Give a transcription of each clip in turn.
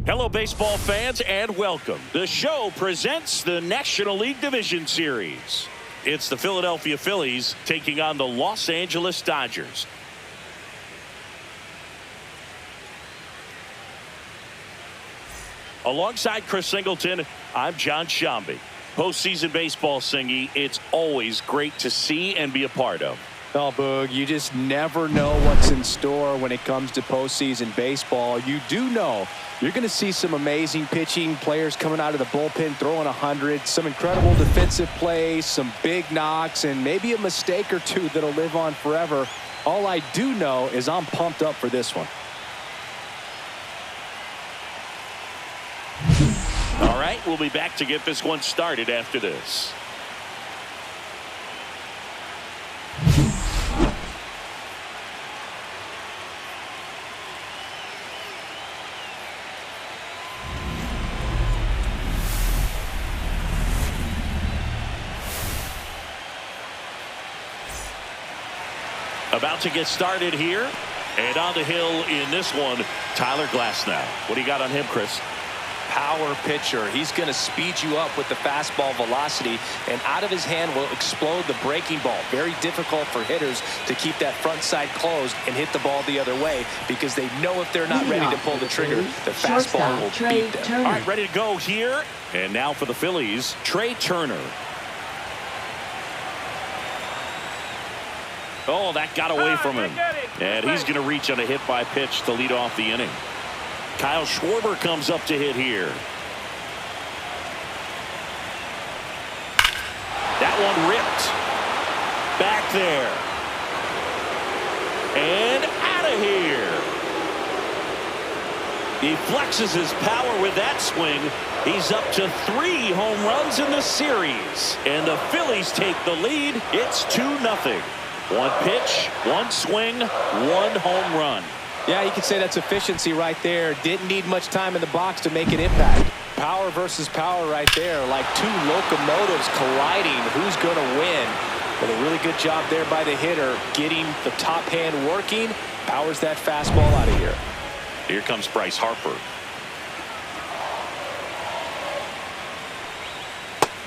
Hello, baseball fans, and welcome. The show presents the National League Division Series. It's the Philadelphia Phillies taking on the Los Angeles Dodgers. Alongside Chris Singleton, I'm John Shambi. Postseason baseball, Singy, it's always great to see and be a part of. Oh, Boog, you just never know what's in store when it comes to postseason baseball. You do know you're going to see some amazing pitching, players coming out of the bullpen throwing 100, some incredible defensive plays, some big knocks, and maybe a mistake or two that'll live on forever. All I do know is I'm pumped up for this one. All right, we'll be back to get this one started after this. About to get started here, and on the hill in this one, Tyler Glasnow. What do you got on him, Chris? Power pitcher. He's going to speed you up with the fastball velocity, and out of his hand will explode the breaking ball. Very difficult for hitters to keep that front side closed and hit the ball the other way, because they know if they're not ready to pull the trigger, the fastball will beat them. All right, ready to go here. And now for the Phillies, Trey Turner. Oh, that got away from him. And he's going to reach on a hit by pitch to lead off the inning. Kyle Schwarber comes up to hit here. That one ripped. Back there. And out of here. He flexes his power with that swing. He's up to 3 home runs in the series. And the Phillies take the lead. It's 2-0. One pitch, one swing, one home run. Yeah, you could say that's efficiency right there. Didn't need much time in the box to make an impact. Power versus power right there, like two locomotives colliding. Who's going to win? But a really good job there by the hitter, getting the top hand working. Powers that fastball out of here. Here comes Bryce Harper.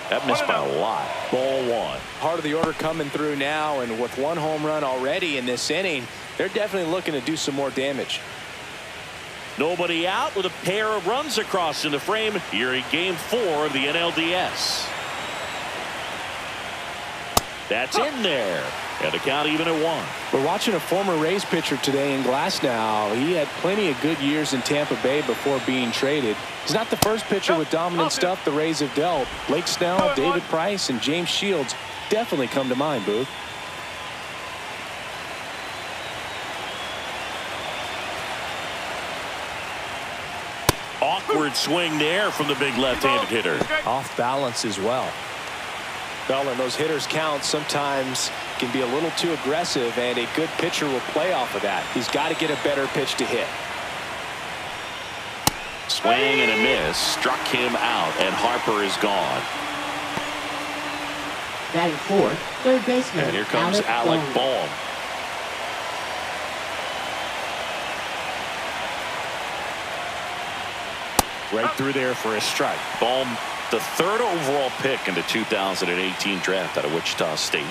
That missed by a lot. Ball one. Part of the order coming through now, and with one home run already in this inning, they're definitely looking to do some more damage. Nobody out with a pair of runs across in the frame here in Game 4 of the NLDS. That's in there. And the count even at 1. We're watching a former Rays pitcher today in Glasnow. He had plenty of good years in Tampa Bay before being traded. He's not the first pitcher with dominant stuff the Rays have dealt. Blake Snell, David Price, and James Shields definitely come to mind, Booth. Awkward swing there from the big left-handed hitter. Off balance as well. Well, and those hitters count sometimes can be a little too aggressive, and a good pitcher will play off of that. He's got to get a better pitch to hit. Swing and a miss. Struck him out, and Harper is gone. Batting fourth, third baseman. And here comes Alec Bohm. Right through there for a strike. Bohm, the 3rd overall pick in the 2018 draft out of Wichita State.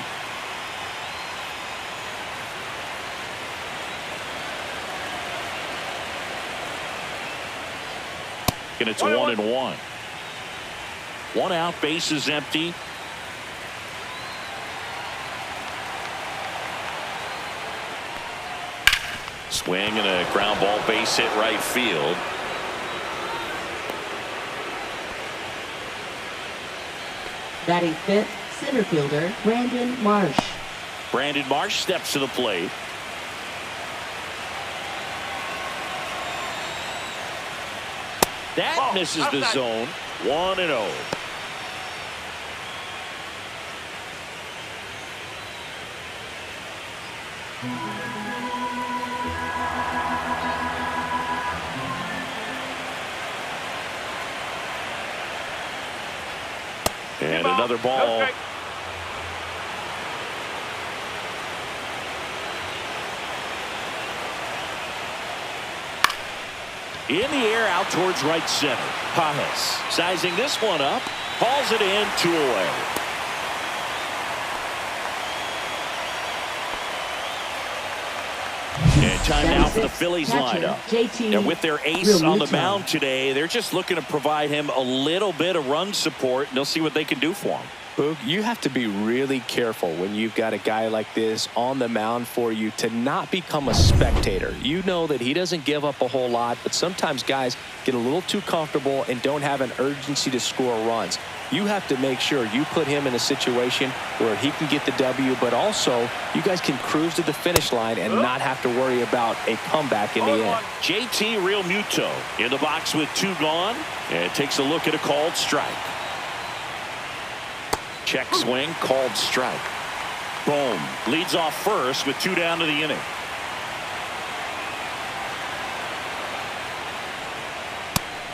And it's 1-1. One out, base is empty. Swing and a ground ball, base hit right field. Batting fifth, center fielder Brandon Marsh. Brandon Marsh steps to the plate. That misses the zone. 1-0. And another ball. Okay. In the air out towards right center. Pajes sizing this one up. Hauls it in, 2 away. And time now for the Phillies lineup. And with their ace on the mound today, they're just looking to provide him a little bit of run support, and they'll see what they can do for him. Boog, you have to be really careful when you've got a guy like this on the mound for you to not become a spectator. You know that he doesn't give up a whole lot, but sometimes guys get a little too comfortable and don't have an urgency to score runs. You have to make sure you put him in a situation where he can get the W, but also you guys can cruise to the finish line and not have to worry about a comeback in the end. JT Realmuto in the box with 2 gone, and takes a look at a called strike. Check swing, called strike. Boom. Leads off first with 2 down to the inning.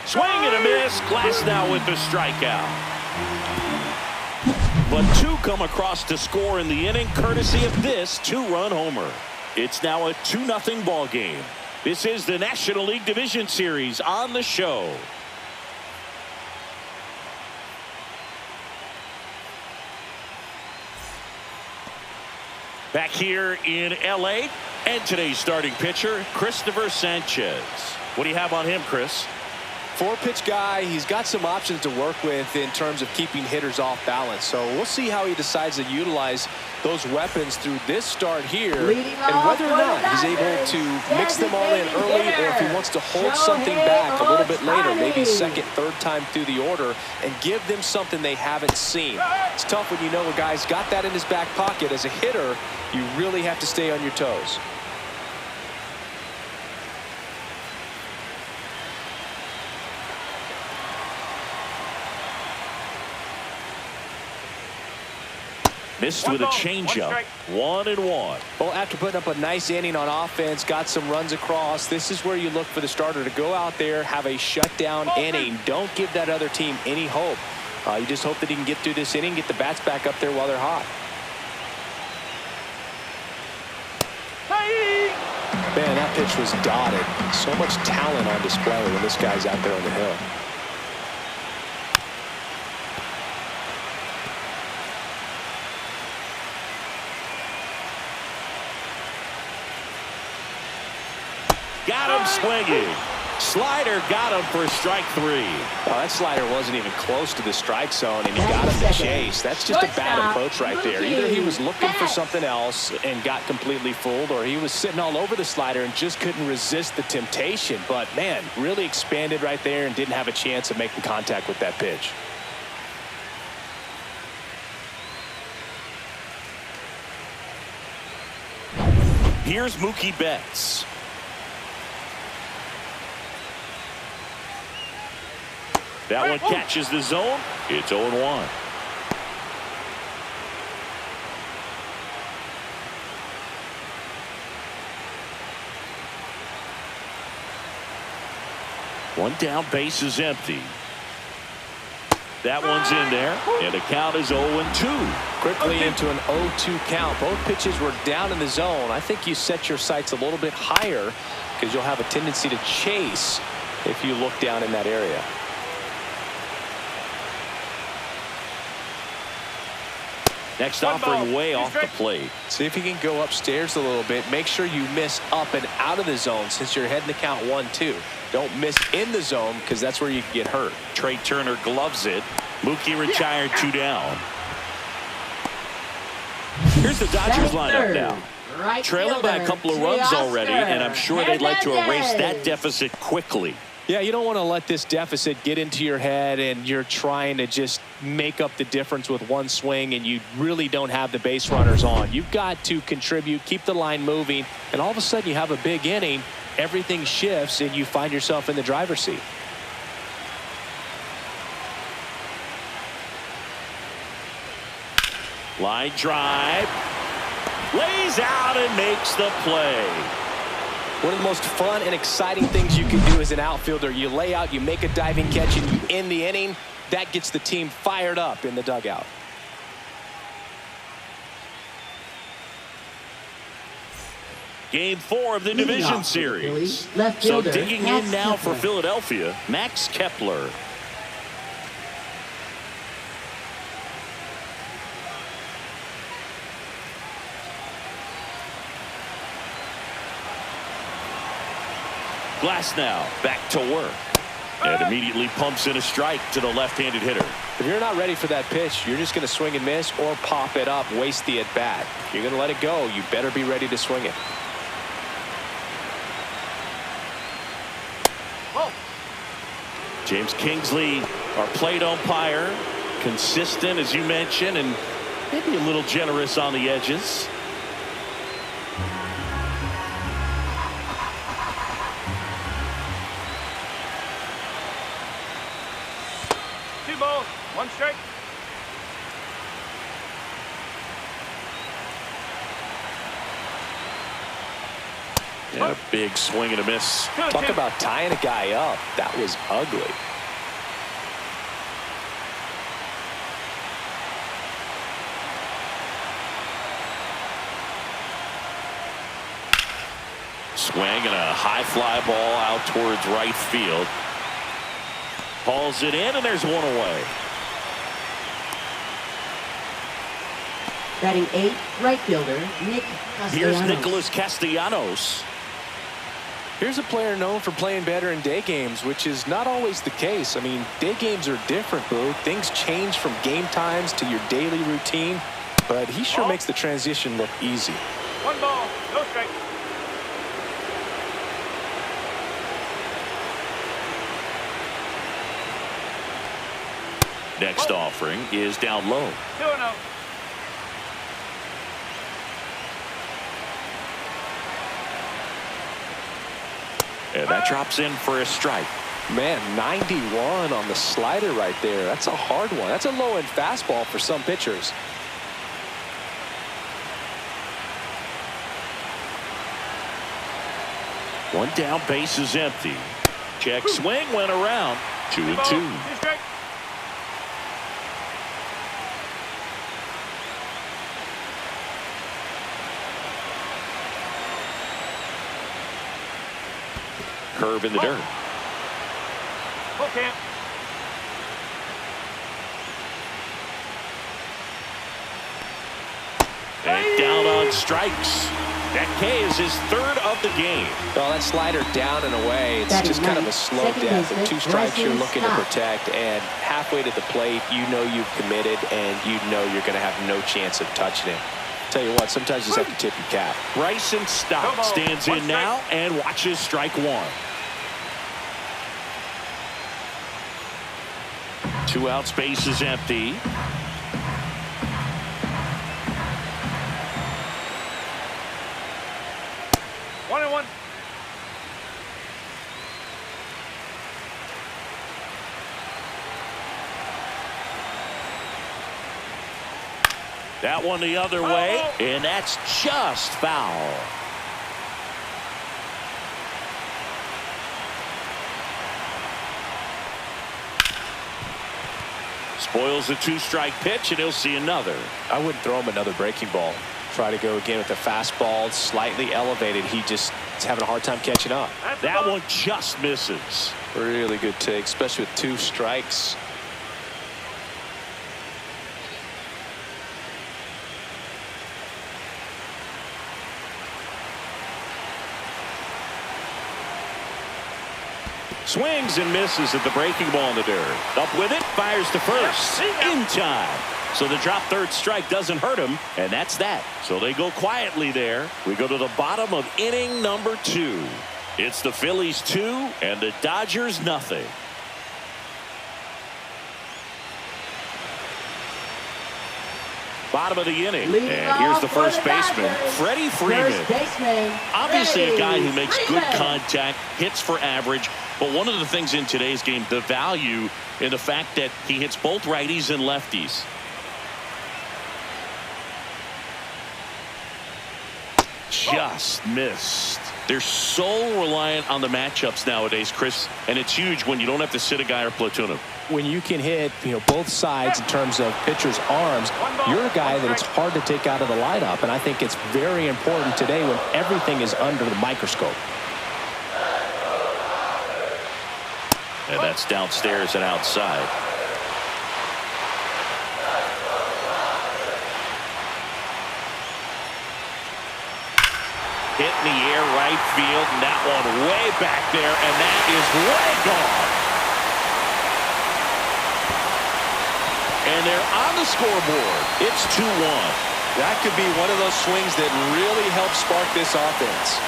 Swing and a miss. Glasnow with the strikeout. But 2 come across to score in the inning, courtesy of this 2-run homer. It's now a 2-0 ball game. This is the National League Division Series on the show. Back here in L.A., and today's starting pitcher, Cristopher Sánchez. What do you have on him, Chris? 4-pitch guy. He's got some options to work with in terms of keeping hitters off balance. So we'll see how he decides to utilize those weapons through this start here, and whether or not he's able to mix them all in early, or if he wants to hold something back a little bit later, maybe second, third time through the order, and give them something they haven't seen. It's tough when you know a guy's got that in his back pocket. As a hitter, you really have to stay on your toes. Missed with a changeup. 1-1. Well, after putting up a nice inning on offense, got some runs across, this is where you look for the starter to go out there, have a shutdown inning. Don't give that other team any hope. You just hope that he can get through this inning, get the bats back up there while they're hot. Man, that pitch was dotted. So much talent on display when this guy's out there on the hill. Got him swinging. Slider got him for strike 3. Well, that slider wasn't even close to the strike zone, and he got him to chase. That's just a bad approach right there. Either he was looking for something else and got completely fooled, or he was sitting all over the slider and just couldn't resist the temptation. But, man, really expanded right there and didn't have a chance of making contact with that pitch. Here's Mookie Betts. That one catches the zone. It's 0-1. One down, base is empty. That one's in there, and the count is 0-2. Quickly into an 0-2 count. Both pitches were down in the zone. I think you set your sights a little bit higher because you'll have a tendency to chase if you look down in that area. Next offering way off the plate. See if you can go upstairs a little bit. Make sure you miss up and out of the zone since you're heading the count 1-2. Don't miss in the zone because that's where you can get hurt. Trey Turner gloves it. Mookie retired 2 down. Here's the Dodgers lineup now. Trailing by a couple of runs already, and I'm sure they'd like to erase that deficit quickly. Yeah, you don't want to let this deficit get into your head and you're trying to just make up the difference with one swing and you really don't have the base runners on. You've got to contribute, keep the line moving, and all of a sudden you have a big inning, everything shifts, and you find yourself in the driver's seat. Line drive. Lays out and makes the play. One of the most fun and exciting things you can do as an outfielder, you lay out, you make a diving catch, and you end the inning. That gets the team fired up in the dugout. Game 4 of the Leading division off for the Phillies, series. left So fielder, digging Max in now for Kepler. Philadelphia, Max Kepler. Glasnow back to work. And immediately pumps in a strike to the left-handed hitter. If you're not ready for that pitch, you're just going to swing and miss or pop it up, waste the at-bat. If you're going to let it go, you better be ready to swing it. James Kingsley, our plate umpire, consistent, as you mentioned, and maybe a little generous on the edges. Two balls, one strike. Yeah, a big swing and a miss. Talk about tying a guy up. That was ugly. Swing and a high fly ball out towards right field. Hauls it in, and there's one away. Batting 8th, right fielder, Nick Here's Castellanos. Nicholas Castellanos. Here's a player known for playing better in day games, which is not always the case. I mean, day games are different, Boo. Things change from game times to your daily routine, but he sure makes the transition look easy. One ball, no strike. Next offering is down low. 2-0. And that drops in for a strike. Man, 91 on the slider right there. That's a hard one. That's a low-end fastball for some pitchers. One down, base is empty. Check swing went around. 2-2. Two strike. Curve in the dirt. Full camp. And down on strikes. That K is his third of the game. Well, that slider down and away, it's Batting just kind of a ninth, slow second death. baseman, With 2 strikes you're Bryson looking to Stott. protect, and halfway to the plate, you know you've committed, and you know you're going to have no chance of touching him. Tell you what, sometimes you just have to tip your cap. Bryson Stott stands in now and watches strike one. 2 out, space is empty. One and one. That one the other way, and that's just foul. Spoils the 2-strike pitch, and he'll see another. I wouldn't throw him another breaking ball. Try to go again with the fastball, slightly elevated. He just is having a hard time catching up. That one just misses. Really good take, especially with 2 strikes. Swings and misses at the breaking ball in the dirt. Up with it, fires to first. In time. So the drop third strike doesn't hurt him, and that's that. So they go quietly there. We go to the bottom of inning number 2. It's the Phillies 2 and the Dodgers nothing. Bottom of the inning. Leading And here's off the for first the baseman, Dodgers, Freddie Freeman. First baseman, Obviously a guy who makes good Freeman. contact, hits for average, but one of the things in today's game, the value in the fact that he hits both righties and lefties. Just missed. They're so reliant on the matchups nowadays, Chris, and it's huge when you don't have to sit a guy or platoon him. When you can hit, both sides in terms of pitchers' arms, you're a guy that it's hard to take out of the lineup, and I think it's very important today when everything is under the microscope. And that's downstairs and outside. Hit in the air, right field, and that one way back there, and that is way gone. And they're on the scoreboard. It's 2-1. That could be one of those swings that really helps spark this offense.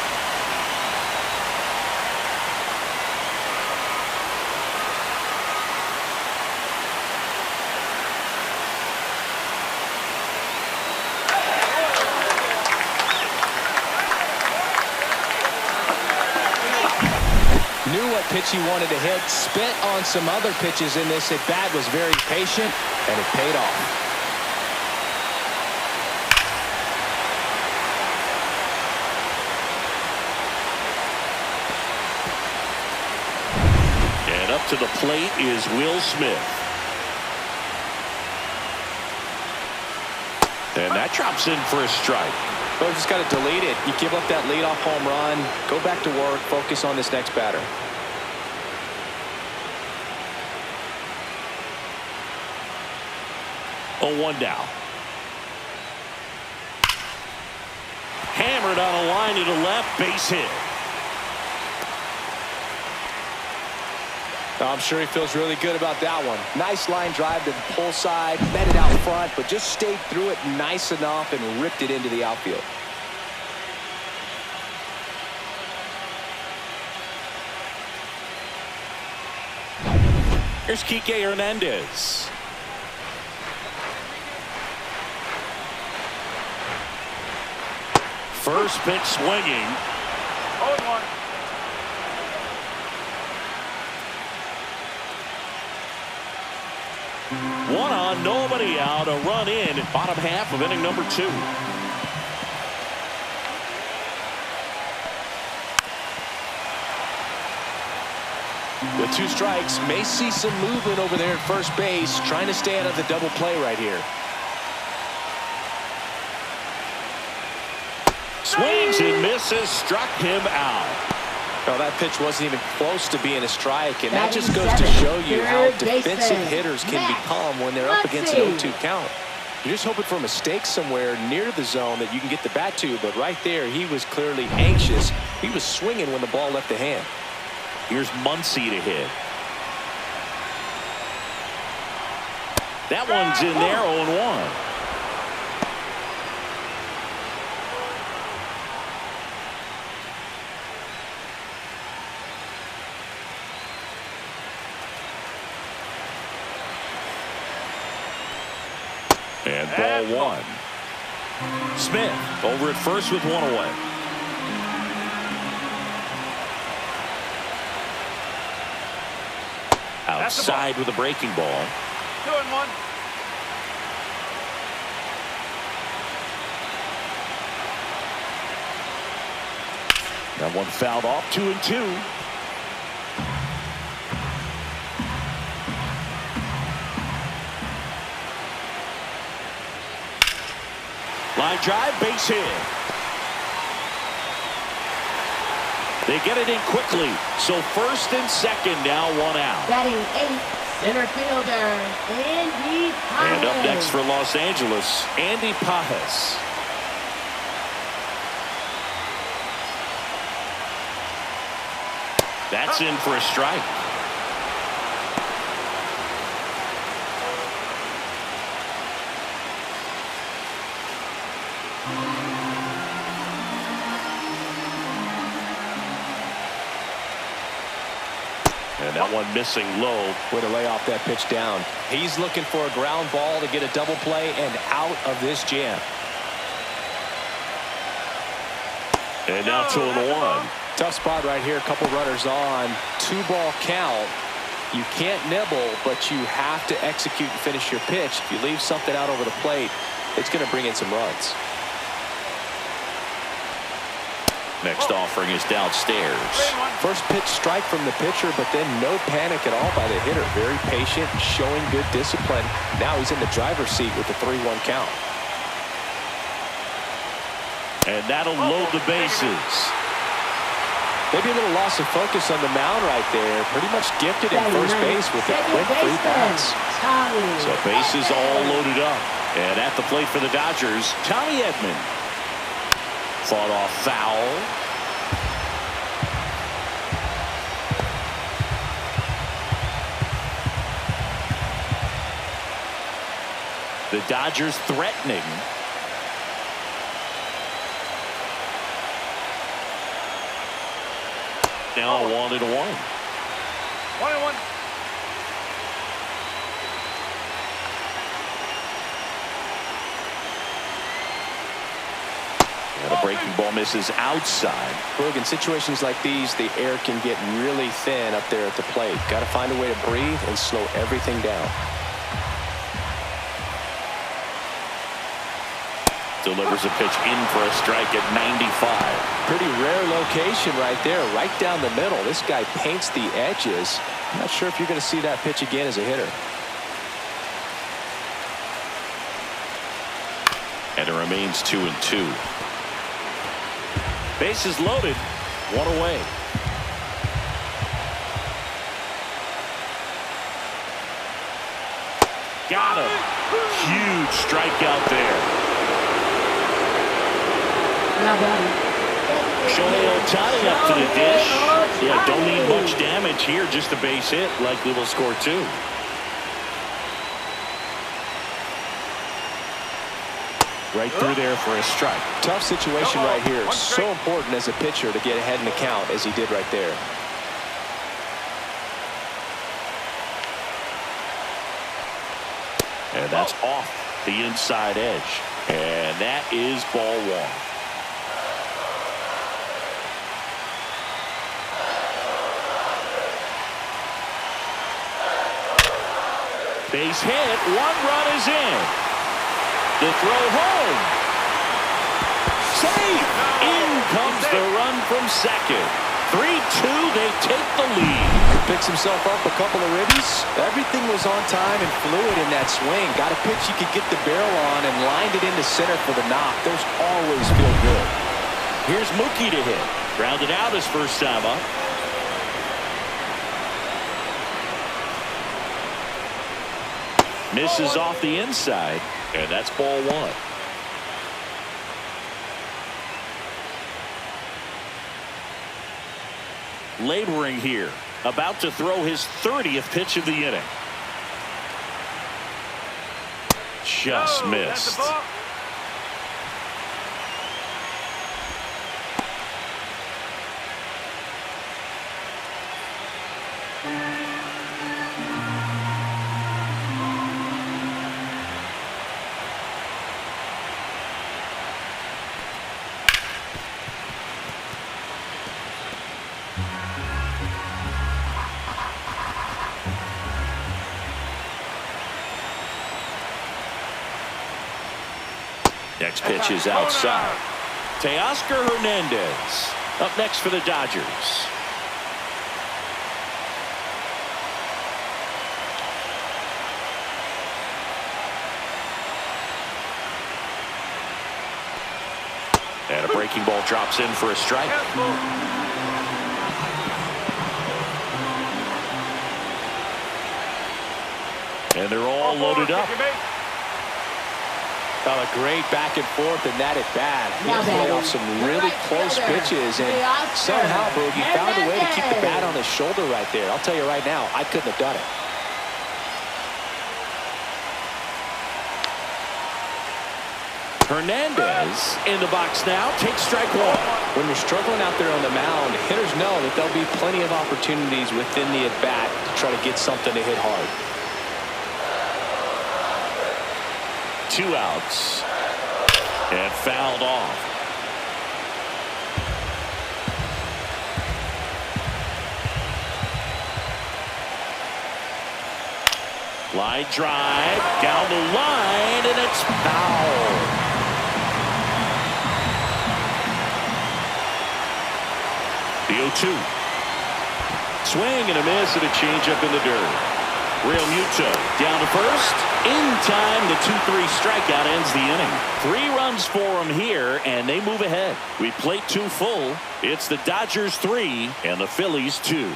Knew what pitch he wanted to hit, spent on some other pitches in this at bat, was very patient, and it paid off. And up to the plate is Will Smith. And that drops in for a strike. Well, just got to delete it. You give up that leadoff home run, go back to work, focus on this next batter. Oh, 1 down. Hammered on a line to the left, base hit. I'm sure he feels really good about that one. Nice line drive to the pull side, met it out front, but just stayed through it nice enough and ripped it into the outfield. Here's Kike Hernandez. First pitch swinging. 0-1. One on, nobody out. A run in, bottom half of inning number 2. With 2 strikes, may see some movement over there at first base, trying to stay out of the double play right here. Swings and misses, struck him out. No, that pitch wasn't even close to being a strike, and that just goes to show you how defensive hitters can become when they're up against an 0-2 count. You're just hoping for a mistake somewhere near the zone that you can get the bat to, but right there, he was clearly anxious. He was swinging when the ball left the hand. Here's Muncy to hit. That one's in there, 0-1. And ball 1. Smith over at first with 1 away. Outside with a breaking ball. 2-1. That one fouled off. 2-2. Line drive, base hit. They get it in quickly. So first and second, now 1 out. Batting 8th, center fielder, Andy Pajes. And up next for Los Angeles, Andy Pajes. That's in for a strike. And that one missing low. Way to lay off that pitch down. He's looking for a ground ball to get a double play and out of this jam. And now 2-1. Tough spot right here. A couple runners on. 2-ball count. You can't nibble, but you have to execute and finish your pitch. If you leave something out over the plate, it's going to bring in some runs. Next offering is downstairs. First pitch strike from the pitcher, but then no panic at all by the hitter. Very patient, showing good discipline. Now he's in the driver's seat with the 3-1 count. And that'll load the bases. Maybe a little loss of focus on the mound right there. Pretty much gifted in first base with the quick free pass. So bases all loaded up. And at the plate for the Dodgers, Tommy Edman. Fought off foul. The Dodgers threatening. Now 1-1. 1-1. And a breaking ball misses outside. Look, in situations like these, the air can get really thin up there at the plate. Got to find a way to breathe and slow everything down. Delivers a pitch in for a strike at 95. Pretty rare location right there, right down the middle. This guy paints the edges. I'm not sure if you're going to see that pitch again as a hitter. And it remains 2-2. Bases loaded, 1 away. Got him. Huge strikeout there. Shohei Ohtani up to the dish. Yeah, don't need much damage here, just a base hit. Likely will score 2. Right through there for a strike. Tough situation right here. So important as a pitcher to get ahead in the count as he did right there. And that's off the inside edge. And that is ball 1. Base hit. 1 run is in. The throw home. Safe. In comes the run from second. 3-2. They take the lead. He picks himself up a couple of ribbies. Everything was on time and fluid in that swing. Got a pitch you could get the barrel on and lined it into center for the knock. Those always feel good. Here's Mookie to hit. Grounded out his first time up. Misses off the inside, and that's ball 1. Laboring here, about to throw his 30th pitch of the inning. Just missed. Next pitch is outside. Teoscar Hernandez up next for the Dodgers. And a breaking ball drops in for a strike. And they're all loaded up. Oh, a great back and forth and that at bat. He played off some really close pitches, and somehow, Boogie found a way to keep the bat on his shoulder right there. I'll tell you right now, I couldn't have done it. Hernandez in the box now. Takes strike 1. When you're struggling out there on the mound, hitters know that there'll be plenty of opportunities within the at-bat to try to get something to hit hard. 2 outs. And fouled off. Line drive down the line, and it's foul. The 0-2. Swing and a miss and a changeup in the dirt. Real Muto down to first. In time, the 2-3 strikeout ends the inning. 3 runs for them here, and they move ahead. We plate 2 full. It's the Dodgers 3 and the Phillies 2.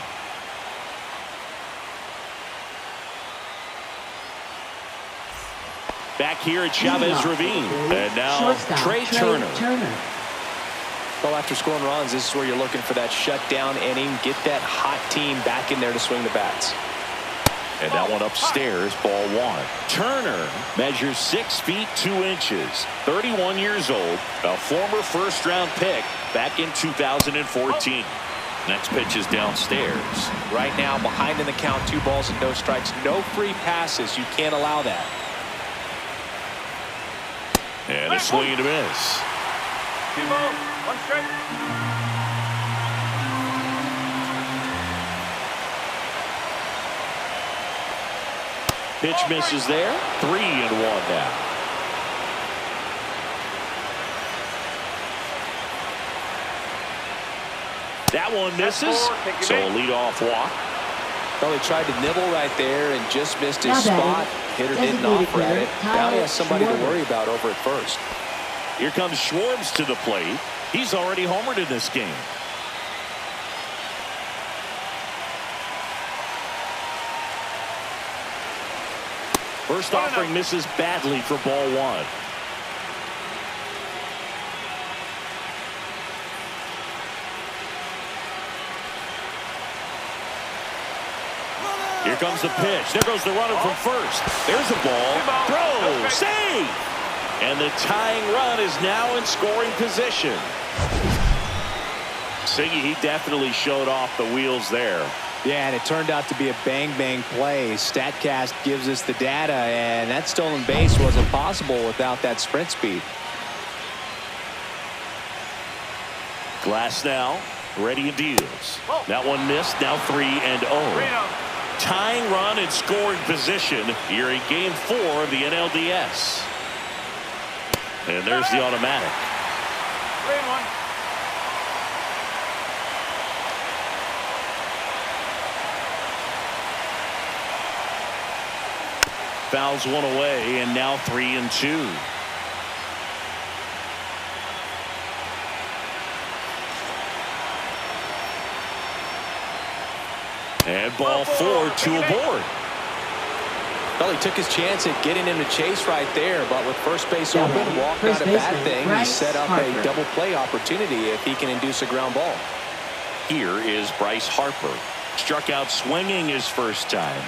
Back here at Chavez Ravine. And now Trey Turner. Well, after scoring runs, this is where you're looking for that shutdown inning. Get that hot team back in there to swing the bats. And that one upstairs, ball 1. Turner measures 6 feet 2 inches, 31 years old, a former first-round pick back in 2014. Next pitch is downstairs. Right now, behind in the count, 2 balls and no strikes, no free passes. You can't allow that. And a swing and a miss. 2 balls, 1 strike. Pitch misses there. 3-1 now. That one misses. So a leadoff walk. Well, he tried to nibble right there and just missed his spot. Hitter didn't offer at it. Now he has somebody to worry about over at first. Here comes Schwartz to the plate. He's already homered in this game. First offering misses badly for ball 1. Here comes the pitch. There goes the runner from first. There's a ball. Throw. Save. And the tying run is now in scoring position. Siggy, he definitely showed off the wheels there. Yeah, and it turned out to be a bang-bang play. StatCast gives us the data, and that stolen base wasn't possible without that sprint speed. Glasnow ready and deals. That one missed. Now 3-0. Tying run in scoring position here in Game 4 of the NLDS. And there's the automatic. 3-1. Fouls one away, and now 3-2. And ball 4, 2 aboard. Well, he took his chance at getting him to chase right there, but with first base open, walked out a bad thing. He set up a double play opportunity if he can induce a ground ball. Here is Bryce Harper. Struck out swinging his first time.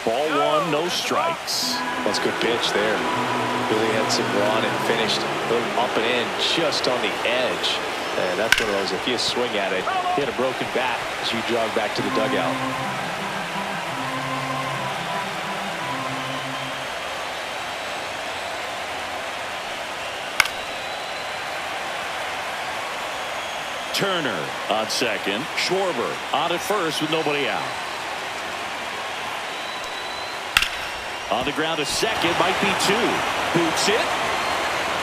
Ball 1, no strikes. That's a good pitch there. Really had some run and finished a little up and in just on the edge. And that's one of those, if you swing at it, hit a broken bat as you jog back to the dugout. Turner on second. Schwarber on at first with nobody out. On the ground to second, might be 2. Boots it.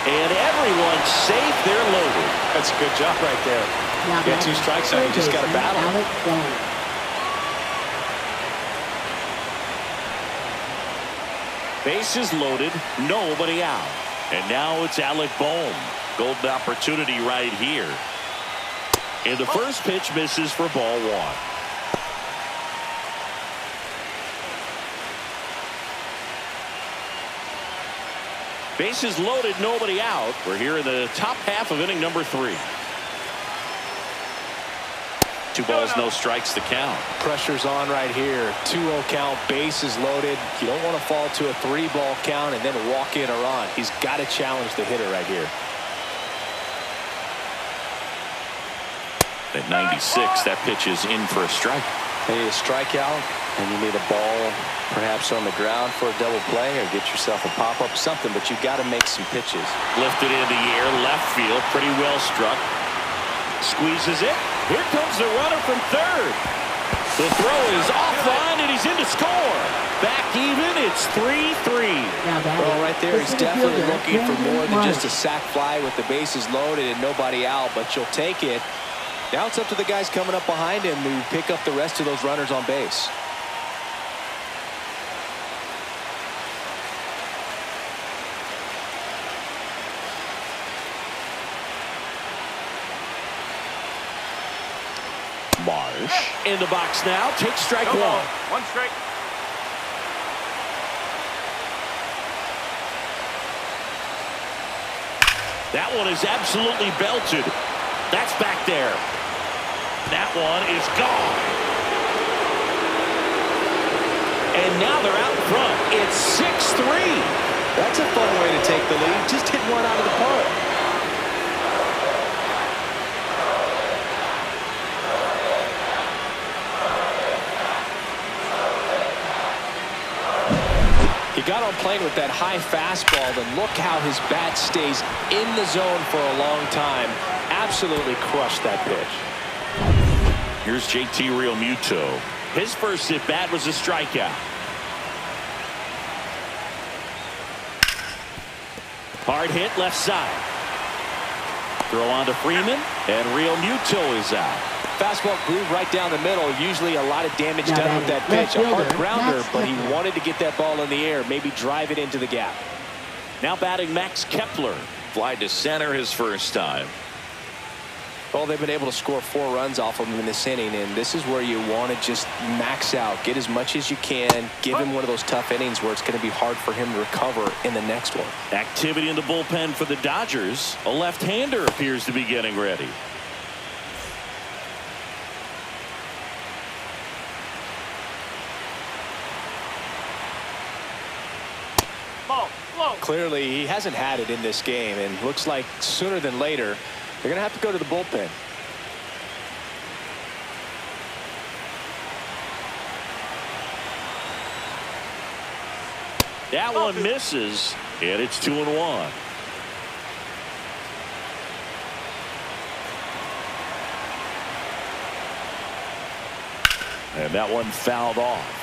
And everyone's safe. They're loaded. That's a good job right there. Now You got 2 strikes out. You just got to battle. Bases loaded, nobody out. And now it's Alec Bohm. Golden opportunity right here. And the first pitch misses for ball 1. Bases loaded, nobody out. We're here in the top half of inning number 3. 2 balls, no strikes to count. Pressure's on right here. 2-0 count, bases loaded. You don't want to fall to a 3-ball count and then walk in a run. He's got to challenge the hitter right here. At 96, that pitch is in for a strike. You need a strikeout, and you need a ball perhaps on the ground for a double play or get yourself a pop-up, something, but you've got to make some pitches. Lifted in the air, left field, pretty well struck. Squeezes it. Here comes the runner from third. The throw is offline, and he's in to score. Back even, it's 3-3. Well, right there, he's definitely looking for more than just a sac fly with the bases loaded and nobody out, but you'll take it. Now it's up to the guys coming up behind him to pick up the rest of those runners on base. Marsh in the box now. Takes strike one. One strike. That one is absolutely belted. That's back there. That one is gone. And now they're out in front. It's 6-3. That's a fun way to take the lead. Just hit one out of the park. He got on playing with that high fastball, and look how his bat stays in the zone for a long time. Absolutely crushed that pitch. Here's JT Realmuto. His first at bat was a strikeout. Hard hit left side. Throw on to Freeman, and Realmuto is out. Fastball groove right down the middle. Usually a lot of damage done with that pitch. A hard grounder, but he wanted to get that ball in the air, maybe drive it into the gap. Now batting Max Kepler. Fly to center his first time. Well, they've been able to score 4 runs off of him in this inning, and this is where you want to just max out. Get as much as you can. Give him one of those tough innings where it's going to be hard for him to recover in the next one. Activity in the bullpen for the Dodgers. A left-hander appears to be getting ready. Clearly, he hasn't had it in this game, and looks like sooner than later, they're going to have to go to the bullpen. That one misses, and it's 2-1. And that one fouled off.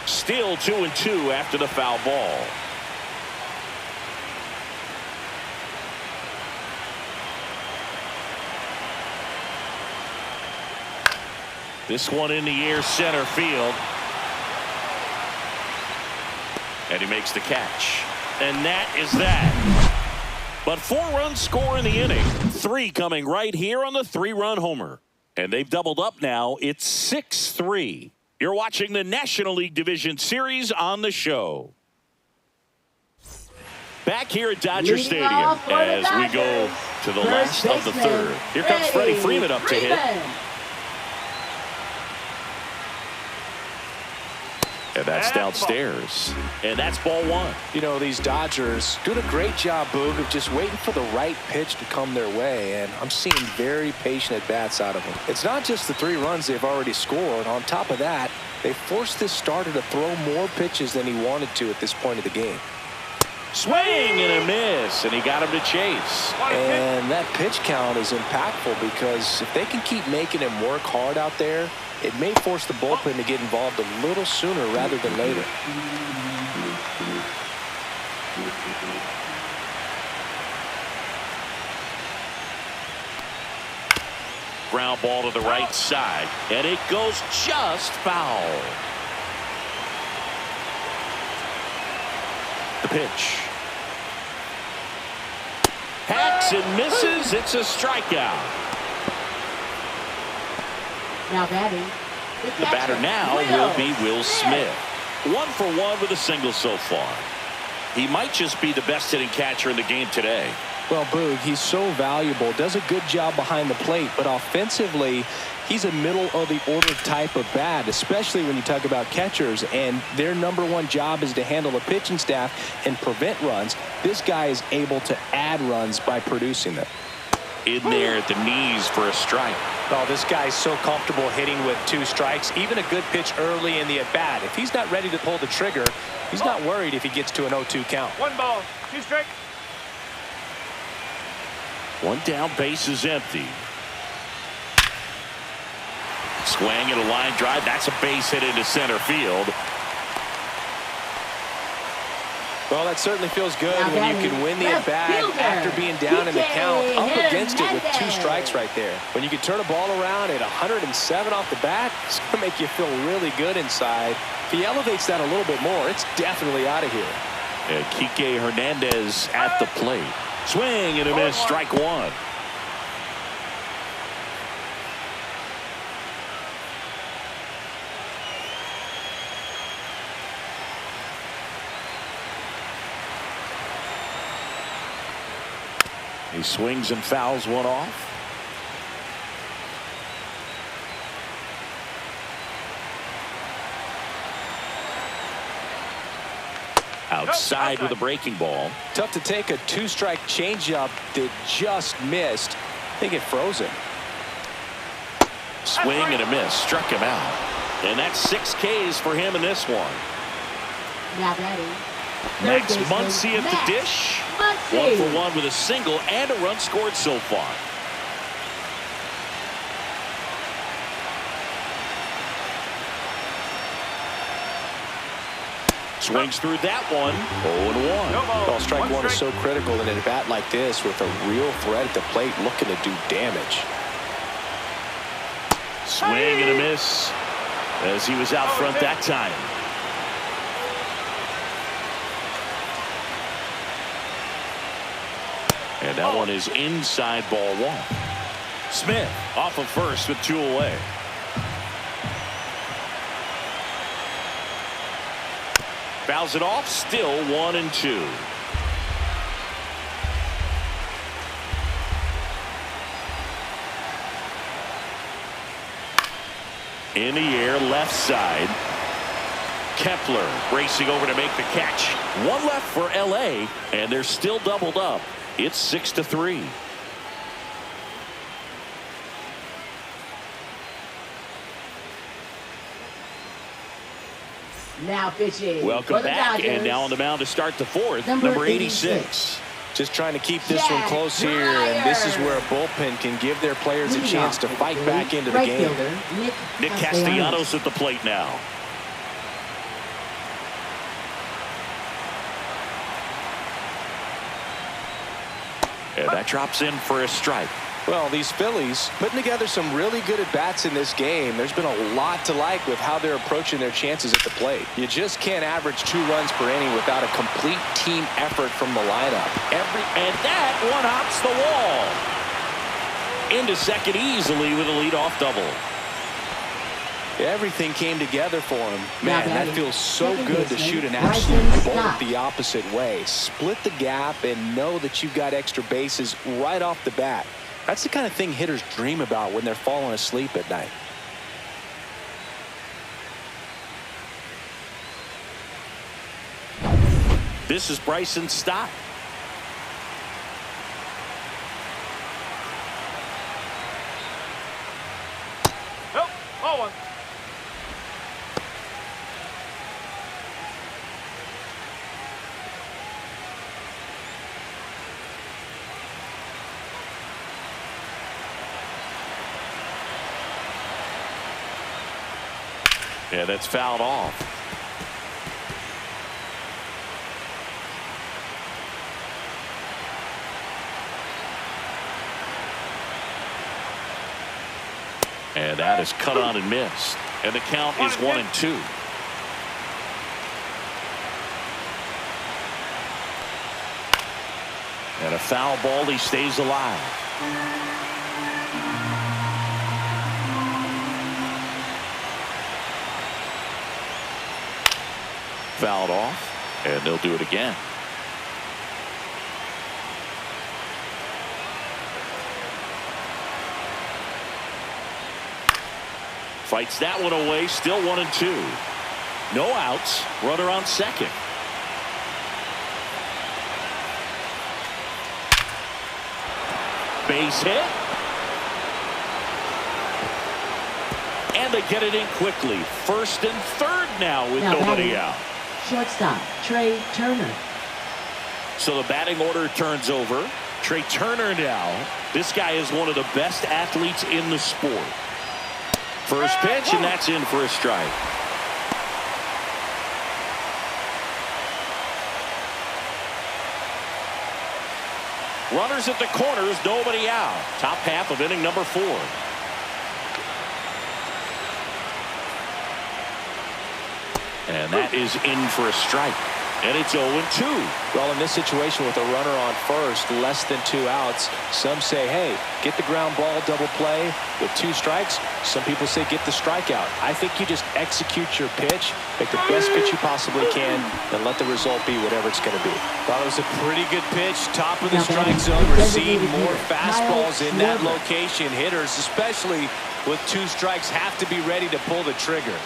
Still 2-2 after the foul ball. This one in the air, center field. And he makes the catch. And that is that. But 4 runs score in the inning. 3 coming right here on the 3-run homer. And they've doubled up now. It's 6-3. You're watching the National League Division Series on the show. Back here at Dodger Stadium as we go to the last of the third. Here comes Freddie Freeman up to hit. And that's downstairs. And that's ball 1. You know, these Dodgers doing a great job, Boog, of just waiting for the right pitch to come their way. And I'm seeing very patient at-bats out of them. It's not just the 3 runs they've already scored. On top of that, they forced this starter to throw more pitches than he wanted to at this point of the game. Swing and a miss, and he got him to chase. And that pitch count is impactful because if they can keep making him work hard out there, it may force the bullpen to get involved a little sooner rather than later. Ground ball to the right side, and it goes just foul. The pitch. Hacks and misses. It's a strikeout. Now batting. The batter now will be Will Smith. 1 for 1 with a single so far. He might just be the best hitting catcher in the game today. Well, Boog, he's so valuable, does a good job behind the plate, but offensively, he's a middle-of-the-order type of bat, especially when you talk about catchers, and their #1 job is to handle the pitching staff and prevent runs. This guy is able to add runs by producing them. in there at the knees for a strike. Oh, this guy's so comfortable hitting with 2 strikes. Even a good pitch early in the at-bat. If he's not ready to pull the trigger, he's not worried if he gets to an 0-2 count. 1 ball, 2 strikes. 1 down, base is empty. Swing and a line drive. That's a base hit into center field. Well, that certainly feels good when you can win the at-bat after being down in the count, up against it with 2 strikes right there. When you can turn a ball around at 107 off the bat, it's going to make you feel really good inside. If he elevates that a little bit more, it's definitely out of here. And Kike Hernandez at the plate. Swing and a miss, strike 1. He swings and fouls one off. Outside with a breaking ball. Tough to take a 2-strike changeup that just missed. I think it froze him. Swing and a miss. Struck him out. And that's 6 Ks for him in this one. Next, Muncy at the dish. 1 for 1 with a single and a run scored so far. Swings through that one. 0-1. Well, strike 1 is so critical in an at-bat like this with a real threat at the plate looking to do damage. Swing and a miss as he was out front that time. And that one is inside, ball 1. Smith off of first with 2 away. Fouls it off, still 1-2. In the air, left side. Kepler racing over to make the catch. 1 left for LA, and they're still doubled up. It's 6-3. Now pitching. Welcome back, and now on the mound to start the 4th, number 86. Just trying to keep this one close here, and this is where a bullpen can give their players a chance to fight back into the game. Nick Castellanos at the plate now. And that drops in for a strike. Well, these Phillies putting together some really good at-bats in this game. There's been a lot to like with how they're approaching their chances at the plate. You just can't average 2 runs per inning without a complete team effort from the lineup. And that one hops the wall. Into second easily with a leadoff double. Everything came together for him. Man, that feels so good to shoot an absolute bolt the opposite way. Split the gap and know that you've got extra bases right off the bat. That's the kind of thing hitters dream about when they're falling asleep at night. This is Bryson's stop. Nope, ball 1. Yeah, that's fouled off. And that is cut on and missed. And the count is 1-2. And a foul ball, he stays alive. Fouled off, and they'll do it again. Fights that one away, still 1-2. No outs, runner on second. base hit. And they get it in quickly. First and third now with nobody out. Shortstop, Trey Turner. So the batting order turns over. Trey Turner now. This guy is one of the best athletes in the sport. First pitch, and that's in for a strike. Runners at the corners, nobody out. Top half of inning number 4. And that is in for a strike. And it's 0-2. Well, in this situation with a runner on first, less than 2 outs, some say, hey, get the ground ball, double play. With 2 strikes, some people say get the strikeout. I think you just execute your pitch, make the best pitch you possibly can, and let the result be whatever it's going to be. Well, it was a pretty good pitch. Top of the strike zone. We're seeing more fastballs in that location. Hitters, especially with 2 strikes, have to be ready to pull the trigger.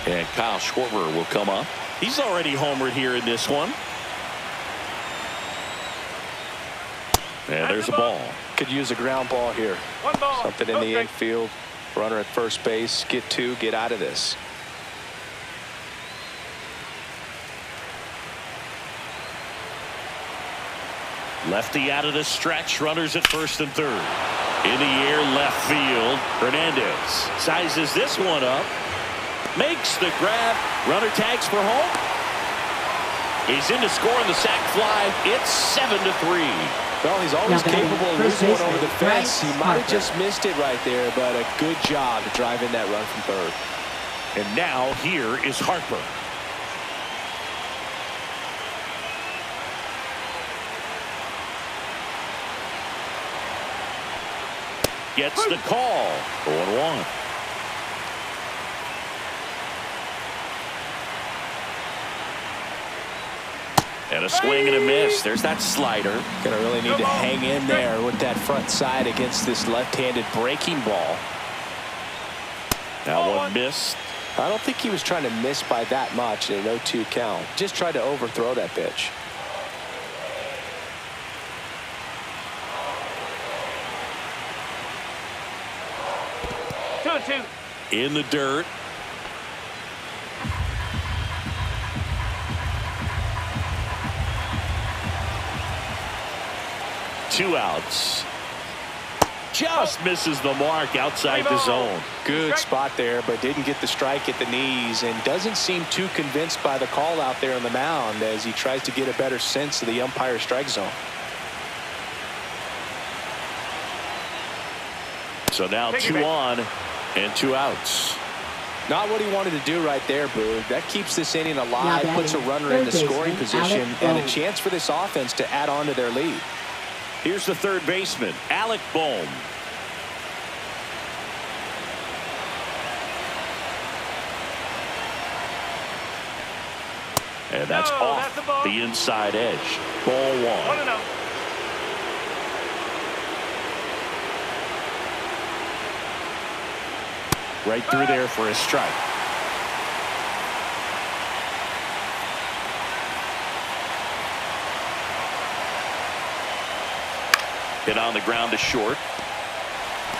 And Kyle Schwarber will come up. He's already homered here in this one. And there's a ball. Could use a ground ball here. 1 ball. Something in the infield. Runner at first base. Get 2. Get out of this. Lefty out of the stretch. Runners at first and third. In the air, left field. Hernandez sizes this one up. Makes the grab. Runner tags for home. He's in to score on the sac fly. It's 7-3. Well, he's always capable of losing one over the fence. He might have just missed it right there, but a good job to drive in that run from third. And now here is Harper. Gets the call. 0-1. And a swing and a miss. There's that slider. Gonna really need to hang in there with that front side against this left-handed breaking ball. That one missed. I don't think he was trying to miss by that much in an 0-2 count. Just tried to overthrow that pitch. In the dirt. Two outs. Just misses the mark outside the zone. Good spot there, but didn't get the strike at the knees, and doesn't seem too convinced by the call out there on the mound as he tries to get a better sense of the umpire's strike zone. So now 2 on and 2 outs. Not what he wanted to do right there, Boog. That keeps this inning alive, puts a runner in the scoring position, and a chance for this offense to add on to their lead. Here's the third baseman, Alec Bohm. And that's off the inside edge. Ball 1. Right through there for a strike. Hit on the ground to short.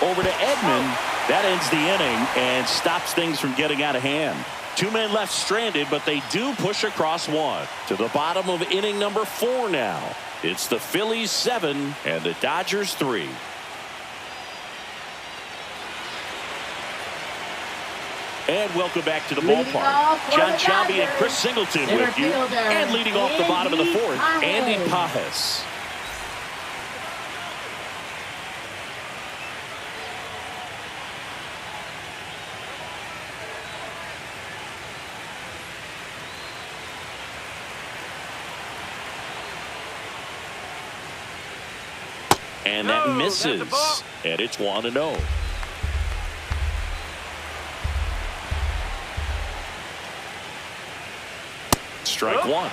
Over to Edman. That ends the inning and stops things from getting out of hand. 2 men left stranded, but they do push across 1. To the bottom of inning number 4 now. It's the Phillies 7 and the Dodgers 3. And welcome back to the ballpark. John Chambi and Chris Singleton with you. And leading off the bottom of the 4th, Andy Pajes. And that misses. And it's 1-0. Strike 1.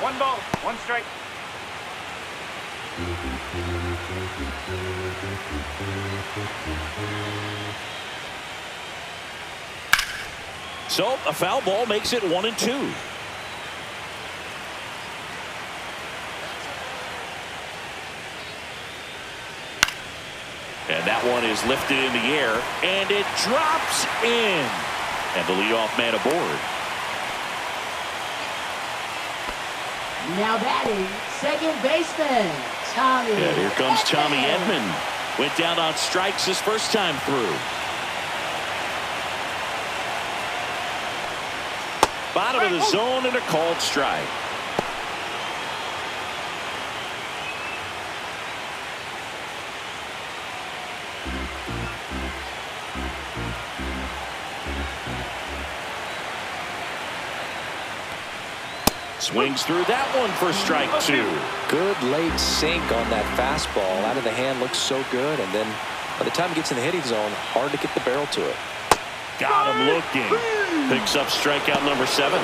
1 ball, 1 strike. So a foul ball makes it 1-2. And that one is lifted in the air, and it drops in. And the leadoff man aboard. Now batting, second baseman, Tommy. Yeah, here comes Tommy Edman. Went down on strikes his first time through. Bottom of the zone and a called strike. Swings through that one for strike two. Good late sink on that fastball. Out of the hand, looks so good. And then by the time it gets in the hitting zone, hard to get the barrel to it. Got him looking. Picks up strikeout number 7.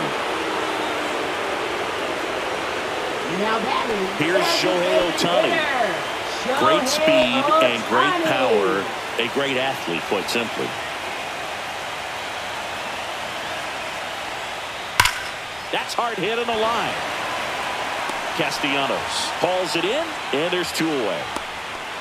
Now batting, Here's Shohei Ohtani. Great speed and great power. A great athlete, quite simply. That's hard hit on the line. Castellanos hauls it in, and there's 2 away.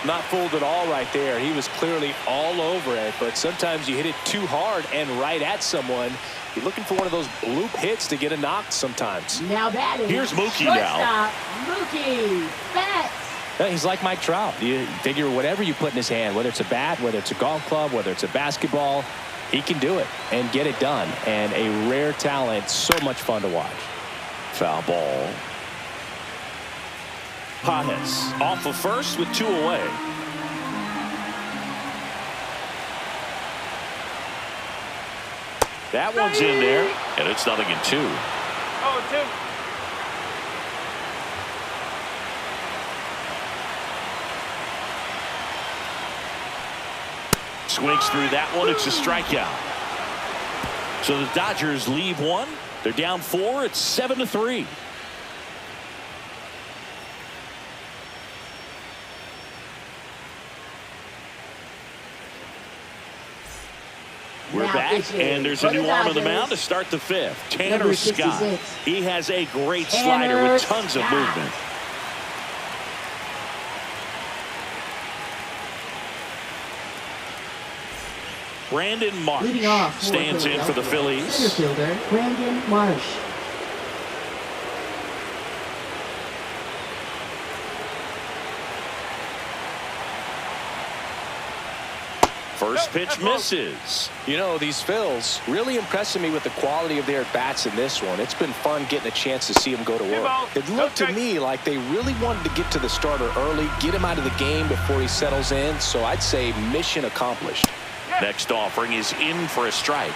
Not fooled at all right there. He was clearly all over it, but sometimes you hit it too hard and right at someone. You're looking for one of those bloop hits to get a knock sometimes. Now batting. Here's Mookie now. Mookie Betts. He's like Mike Trout. You figure whatever you put in his hand, whether it's a bat, whether it's a golf club, whether it's a basketball, he can do it and get it done. And a rare talent, so much fun to watch. Foul ball. Pages off of first with 2 away. That one's in there, and it's 0-2. Oh, 2. Swings through that one. It's a strikeout. So the Dodgers leave 1. They're down 4. It's 7-3. We're back, and there's a new arm on the mound to start the 5th. Tanner Scott. He has a great slider with tons of movement. Brandon Marsh stands in for the Phillies. Center fielder, Brandon Marsh. First pitch misses. You know, these Phils really impressing me with the quality of their bats in this one. It's been fun getting a chance to see them go to work. It looked to me like they really wanted to get to the starter early, get him out of the game before he settles in. So I'd say mission accomplished. Next offering is in for a strike.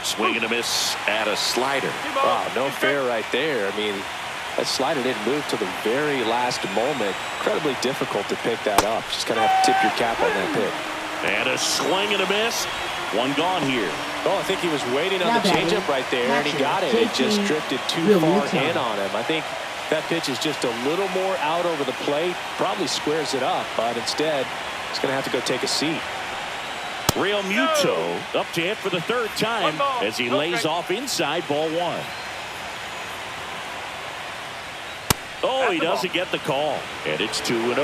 Swing and a miss at a slider. Wow, no fair right there. I mean, that slider didn't move to the very last moment. Incredibly difficult to pick that up. Just kind of have to tip your cap on that pick. And a swing and a miss. One gone here. Oh, I think he was waiting on the changeup right there, and he got it. It just drifted too far in on him. I think that pitch is just a little more out over the plate. Probably squares it up, but instead, he's going to have to go take a seat. Real Muto up to hit for the 3rd time as he lays off inside ball 1. Oh, he doesn't get the call, and it's 2-0.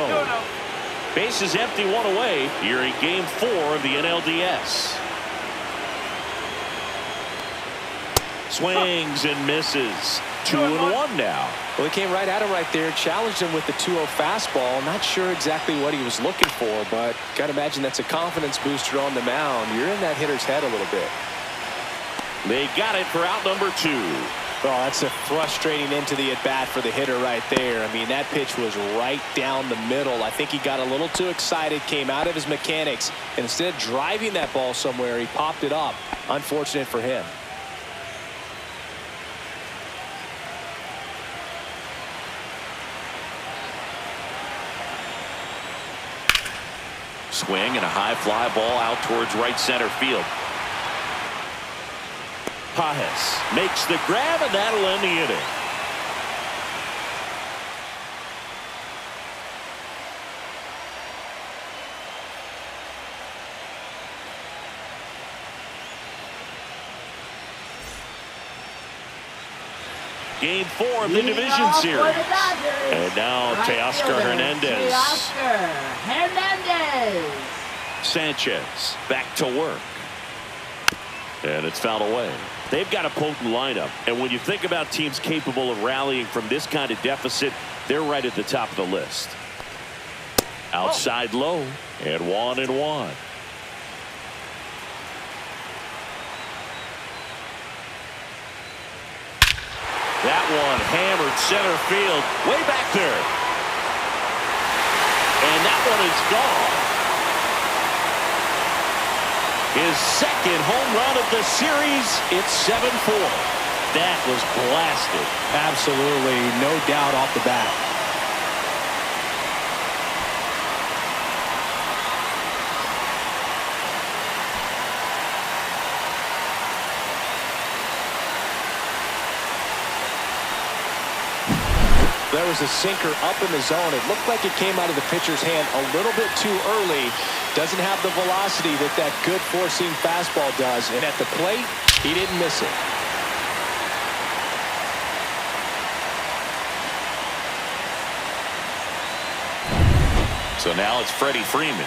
Base is empty, 1 away here in game 4 of the NLDS. Swings and misses. 2-1 now. Well, he came right at him right there, challenged him with the 2-0 fastball. Not sure exactly what he was looking for, but got to imagine that's a confidence booster on the mound. You're in that hitter's head a little bit. They got it for out number 2. Oh, that's a frustrating into the at-bat for the hitter right there. I mean, that pitch was right down the middle. I think he got a little too excited, came out of his mechanics, and instead of driving that ball somewhere, he popped it up. Unfortunate for him. Swing and a high fly ball out towards right center field. Pages makes the grab, and that'll end the inning. Game 4 of the division series. And now Teoscar Hernandez. Teoscar Hernandez. Sánchez back to work. And it's fouled away. They've got a potent lineup. And when you think about teams capable of rallying from this kind of deficit, they're right at the top of the list. Outside low. And 1-1. That one hammered center field. Way back there. And that one is gone. His second home run of the series. It's 7-4. That was blasted. Absolutely, no doubt off the bat. There was a sinker up in the zone. It looked like it came out of the pitcher's hand a little bit too early. Doesn't have the velocity that that good four-seam fastball does. And at the plate, he didn't miss it. So now it's Freddie Freeman.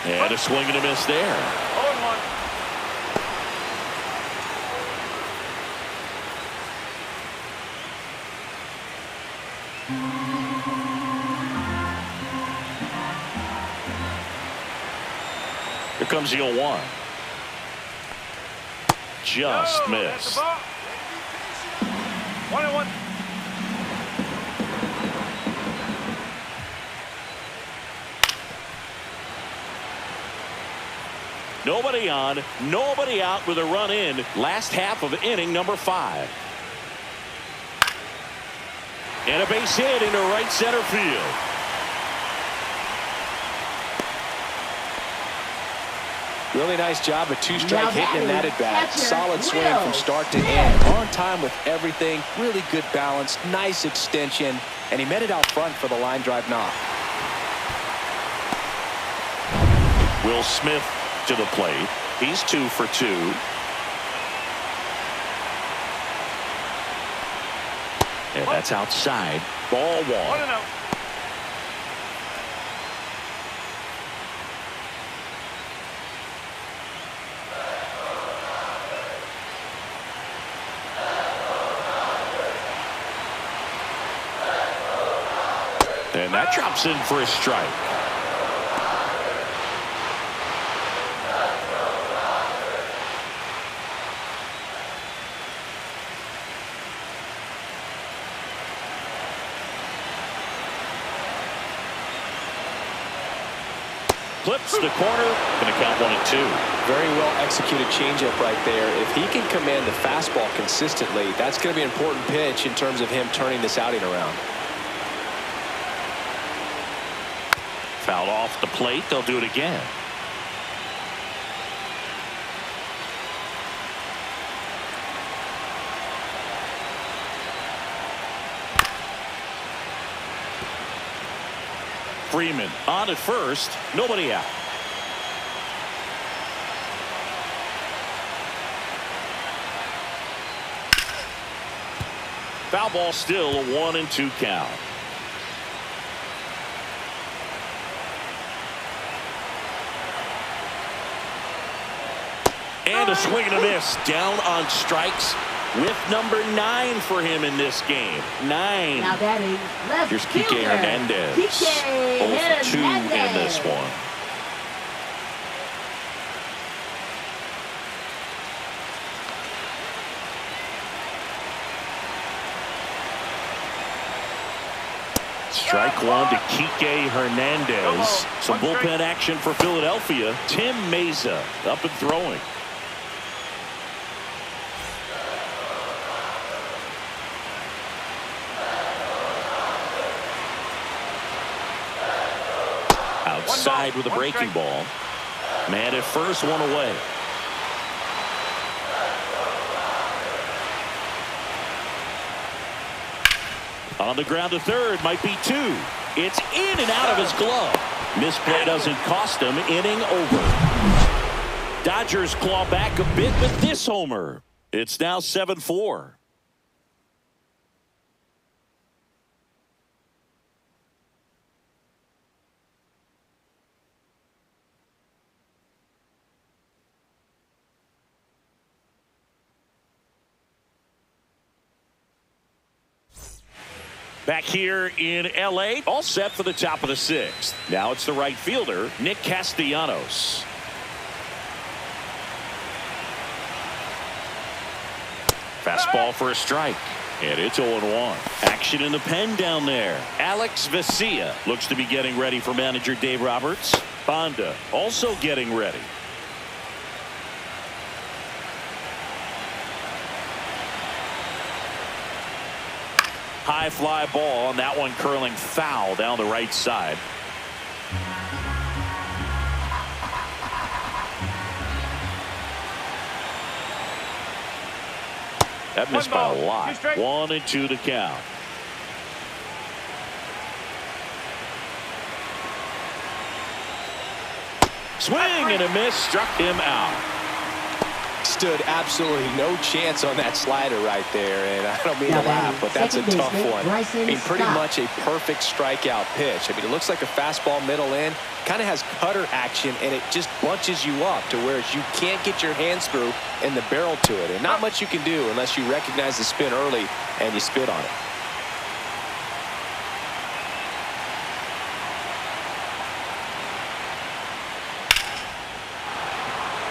And a swing and a miss there. 0-1. Here comes the 0-1. Just missed. 1-1. Nobody on, nobody out with a run in. Last half of inning number 5. And a base hit into right center field. Really nice job of two-strike hitting in that at-bat. Solid swing from start to end. On time with everything. Really good balance. Nice extension. And he met it out front for the line drive knock. Will Smith to the plate. He's 2 for 2. And that's outside. Ball 1. 1-0. And that drops in for a strike. Clips the corner. Going to count 1-2. Very well executed changeup right there. If he can command the fastball consistently, that's going to be an important pitch in terms of him turning this outing around. Fouled off the plate. They'll do it again. Freeman on at first. Nobody out. Foul ball still, a 1-2 count. And a swing and a miss. Down on strikes with number 9 for him in this game. 9. Now batting left Here's Kike fielder. Hernandez. Kike 0 for 2 in Hernandez. this one. Strike 1 to Kike Hernandez. Some bullpen action for Philadelphia. Tim Meza up and throwing. Outside with a breaking ball. Man at first, 1 away. On the ground to third, might be 2. It's in and out of his glove. Misplay doesn't cost him. Inning over. Dodgers claw back a bit with this homer. It's now 7-4. Back here in L.A., all set for the top of the sixth. Now it's the right fielder, Nick Castellanos. Fastball for a strike. And it's 0-1. Action in the pen down there. Alex Vesia looks to be getting ready for manager Dave Roberts. Bonda also getting ready. High fly ball, and that one curling foul down the right side. That missed by a lot. 1-2 to count. Swing and a miss, struck him out. Stood absolutely no chance on that slider right there, and I don't mean to laugh, but that's a tough one. I mean, pretty much a perfect strikeout pitch. I mean, it looks like a fastball middle in, kind of has cutter action, and it just bunches you up to where you can't get your hands through and the barrel to it, and not much you can do unless you recognize the spin early and you spit on it.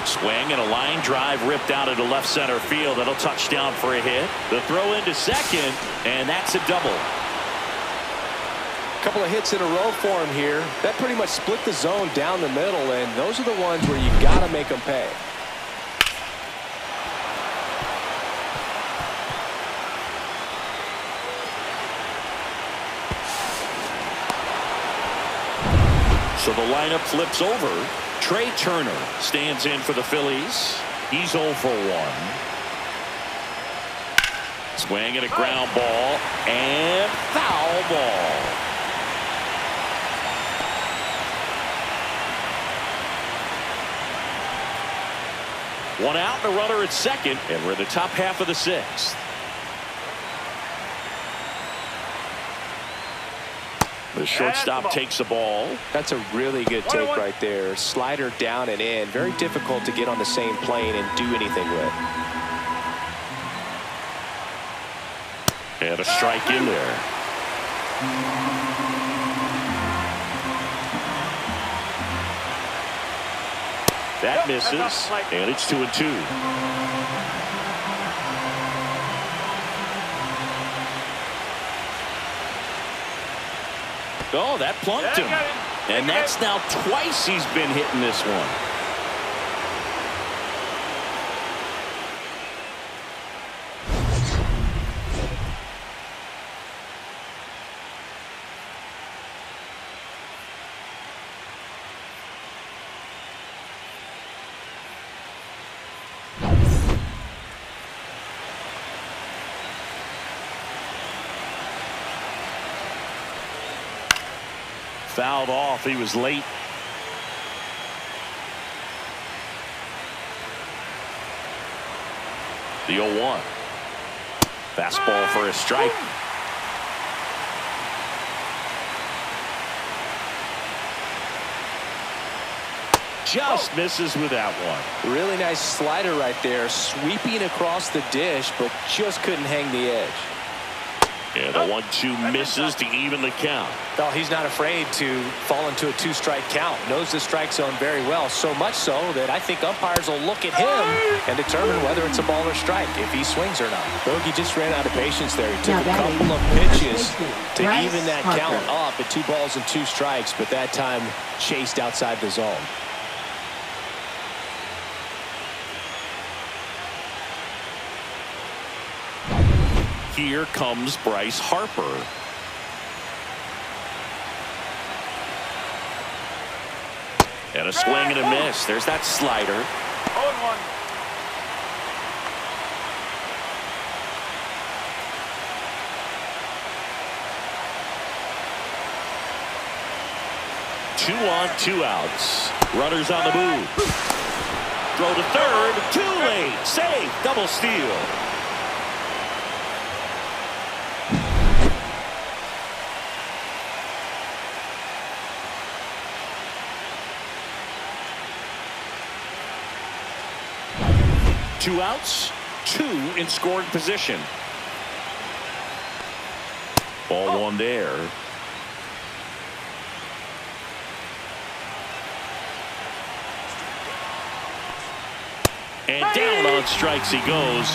Swing and a line drive ripped out into left center field. That'll touch down for a hit. The throw into second, and that's a double. A couple of hits in a row for him here. That pretty much split the zone down the middle, and those are the ones where you got to make them pay. So the lineup flips over. Trey Turner stands in for the Phillies. He's 0 for 1. Swing and a ground ball and foul ball. One out and a runner at second, and we're in the top half of the sixth. The shortstop takes the ball. That's a really good take right there. Slider down and in. Very difficult to get on the same plane and do anything with. And a strike in there. That misses, and it's 2-2. Oh, that plunked him. And that's now twice he's been hitting this one. Fouled off. He was late. The 0-1. Fastball for a strike. Just misses with that one. Really nice slider right there. Sweeping across the dish, but just couldn't hang the edge. And the 1-2 misses to even the count. Well, he's not afraid to fall into a two-strike count. Knows the strike zone very well, so much so that I think umpires will look at him and determine whether it's a ball or strike, if he swings or not. Bogey just ran out of patience there. He took a couple of pitches to even that count up at 2 balls and 2 strikes, but that time chased outside the zone. Here comes Bryce Harper. And a swing and a miss. There's that slider. 0-1. 2 on, 2 outs. Runners on the move. Throw to third. Too late. Safe. Double steal. Two outs, two in scoring position. Ball one there. And down on strikes he goes.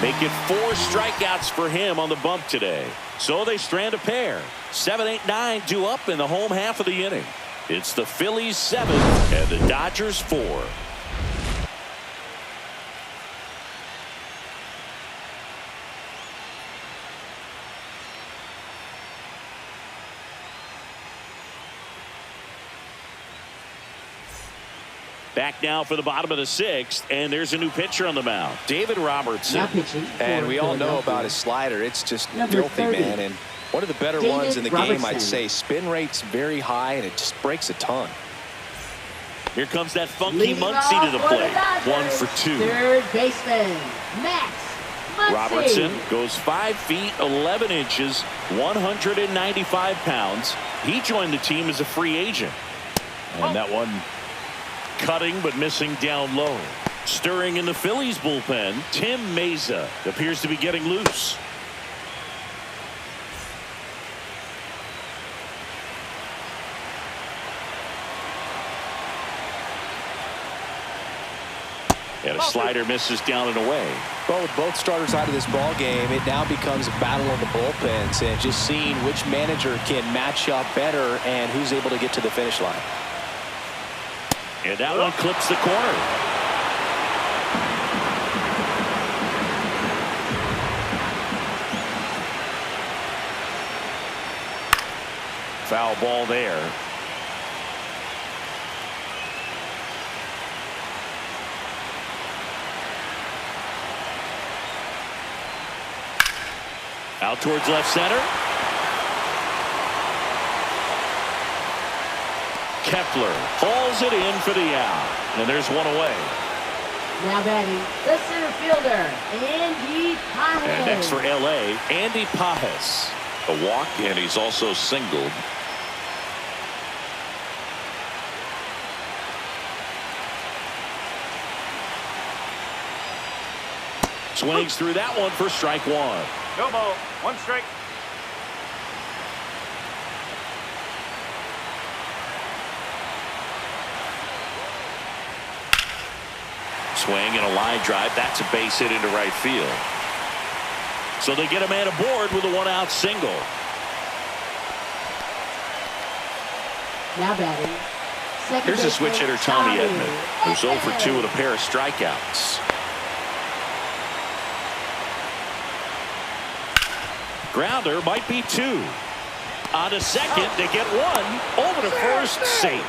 Make it 4 strikeouts for him on the bump today. So they strand a pair. 7, 8, 9 due up in the home half of the inning. It's the Phillies 7 and the Dodgers 4. Back now for the bottom of the 6th, and there's a new pitcher on the mound, David Robertson. And we all know about his slider. It's just filthy, man. And one of the better ones in the game, I'd say. Spin rate's very high, and it just breaks a ton. Here comes that funky Muncy to the plate. 1 for 2. Third baseman, Max Muncy. Robertson goes 5 feet 11 inches, 195 pounds. He joined the team as a free agent. And that one cutting but missing down low. Stirring in the Phillies bullpen, Tim Meza appears to be getting loose. And a slider misses down and away. Well, with both starters out of this ball game, it now becomes a battle on the bullpens and just seeing which manager can match up better and who's able to get to the finish line. And that one clips the corner. Foul ball there. Out towards left center. Kepler hauls it in for the out. And there's one away. Now batting, the center fielder, Andy Pajes. And next for L.A., Andy Pajes. A walk, and he's also singled. Swings through that one for strike 1. No ball. 1 strike. Swing and a line drive. That's a base hit into right field. So they get a man aboard with a 1-out single. Now batting. Here's a switch hitter, Tommy Edman, who's 0 for 2 with a pair of strikeouts. Grounder might be 2. On to second, they get 1. Over to first, safe.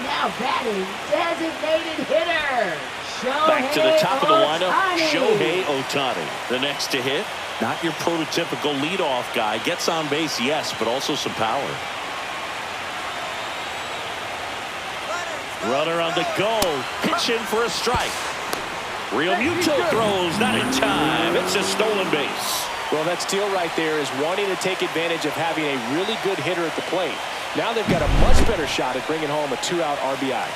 Now batting, designated hitter. Back to the top of the lineup, Shohei Ohtani. The next to hit, not your prototypical leadoff guy. Gets on base, yes, but also some power. Runner on the go, pitching for a strike. Real Muto throws, not in time. It's a stolen base. Well, that steal right there is wanting to take advantage of having a really good hitter at the plate. Now they've got a much better shot at bringing home a 2-out RBI.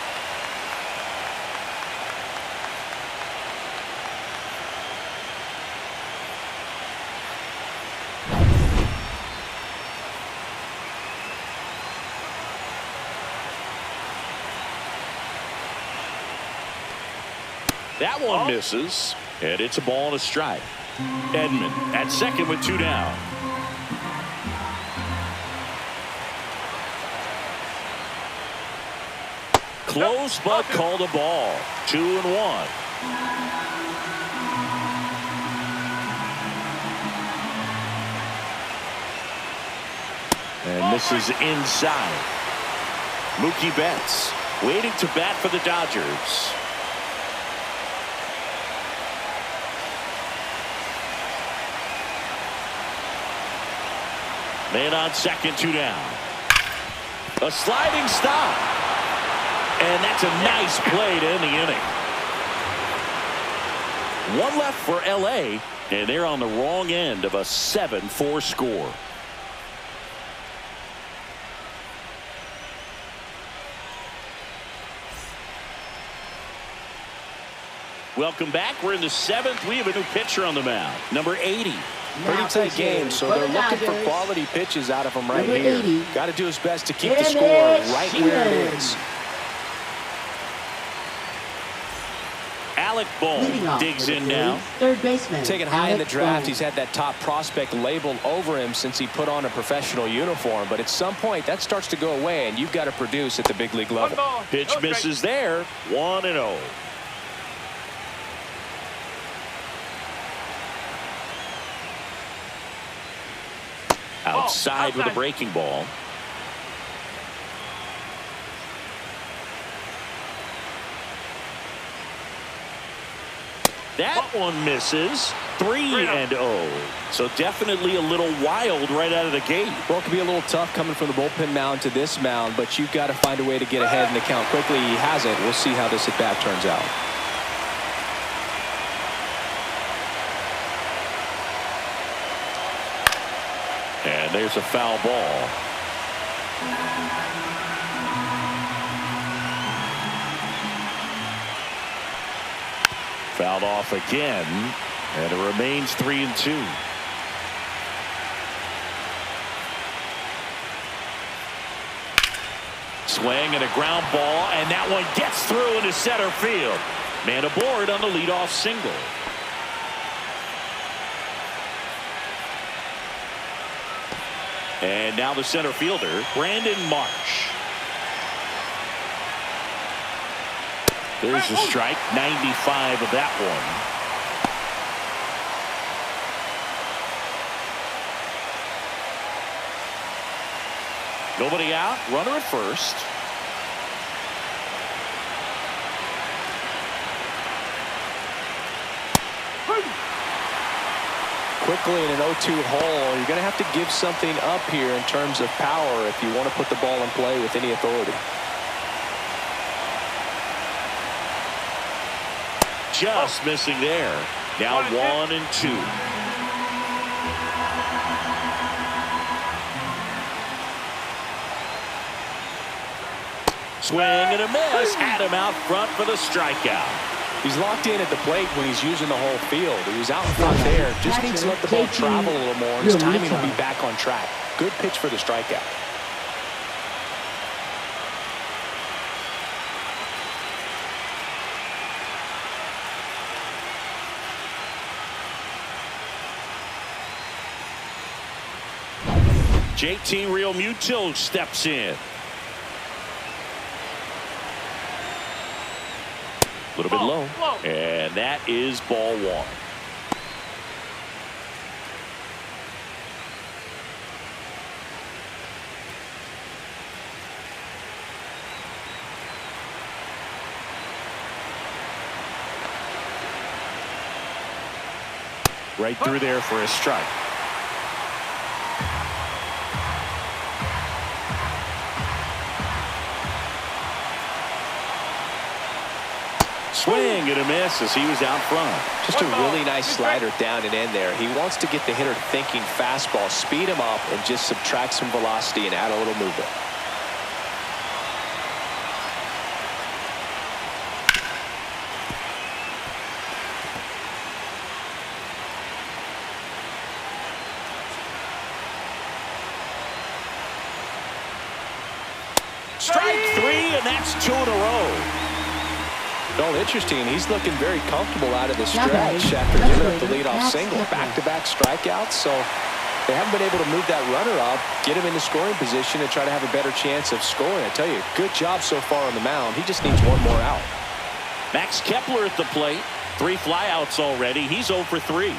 That one misses, and it's a ball and a strike. Edman at second with 2 down. Close, but called a ball. 2-1. And this is inside. Mookie Betts waiting to bat for the Dodgers. Man on second, 2 down. A sliding stop. And that's a nice play to end the inning. One left for L.A., and they're on the wrong end of a 7-4 score. Welcome back. We're in the 7th. We have a new pitcher on the mound, number 80. Pretty tight game, so they're looking for quality pitches out of him right here. Got to do his best to keep the score right where it is. Alec Bohm digs in now. Third baseman. Taken high in the draft, he's had that top prospect labeled over him since he put on a professional uniform. But at some point, that starts to go away, and you've got to produce at the big league level. Pitch misses there. 1-0. Outside with a breaking ball. That one misses. 3-0. So definitely a little wild right out of the gate. Well, it could be a little tough coming from the bullpen mound to this mound, but you've got to find a way to get ahead in the count quickly. He hasn't. We'll see how this at-bat turns out. And there's a foul ball. Fouled off again, and it remains 3-2. Swing and a ground ball, and that one gets through into center field. Man aboard on the leadoff single. And now the center fielder, Brandon Marsh. There's the strike, 95 of that one. Nobody out, runner at first. Quickly in an 0-2 hole, you're going to have to give something up here in terms of power if you want to put the ball in play with any authority. Just missing there. Now 1-2. Swing and a miss. Had him out front for the strikeout. He's locked in at the plate when he's using the whole field. He was out in front there. Just needs to let the ball travel a little more, and his timing will be back on track. Good pitch for the strikeout. JT Realmuto steps in. A little bit low. And that is ball one. Right through there for a strike. Swing and a miss as he was out front. Just a really nice slider down and in there. He wants to get the hitter thinking fastball, speed him up, and just subtract some velocity and add a little movement. Strike three, and that's 2 in a row. Well, interesting. He's looking very comfortable out of the stretch after giving up the leadoff single. Back-to-back strikeouts, so they haven't been able to move that runner up, get him into scoring position, and try to have a better chance of scoring. I tell you, good job so far on the mound. He just needs one more out. Max Kepler at the plate. 3 flyouts already. He's 0 for 3.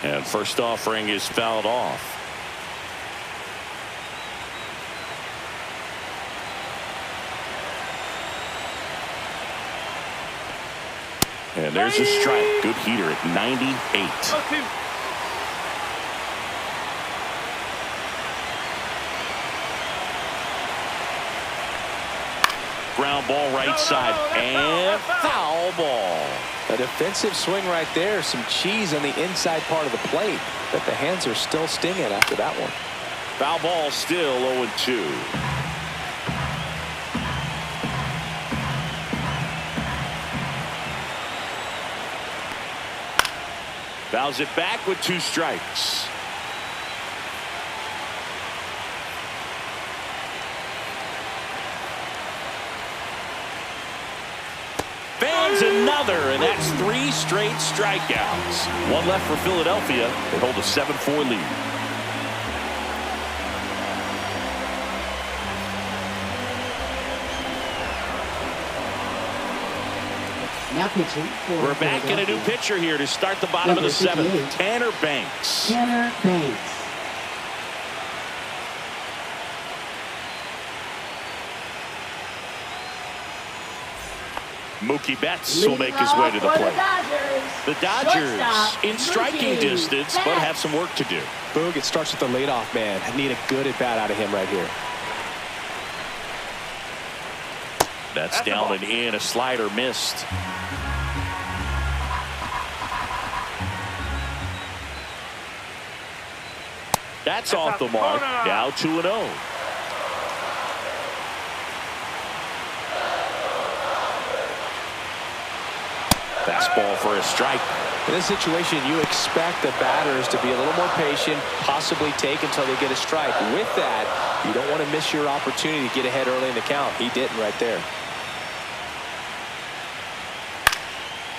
And first offering is fouled off. And there's a strike. Good heater at 98. Ground ball right side and foul ball. A defensive swing right there. Some cheese on the inside part of the plate. But the hands are still stinging after that one. Foul ball still 0-2. Fouls it back with 2 strikes. Fans another, and that's 3 straight strikeouts. 1 left for Philadelphia. They hold a 7-4 lead. Now pitching for We're back in a new pitcher here to start the bottom of the 7th. Tanner Banks. Tanner Banks. Mookie Betts will make his way to the plate. The Dodgers in striking distance, but have some work to do. Boog, it starts with the leadoff man. I need a good at-bat out of him right here. That's down and in. A slider missed. That's off the mark. Now 2-0. Fastball for a strike. In this situation, you expect the batters to be a little more patient, possibly take until they get a strike. With that, you don't want to miss your opportunity to get ahead early in the count. He didn't right there.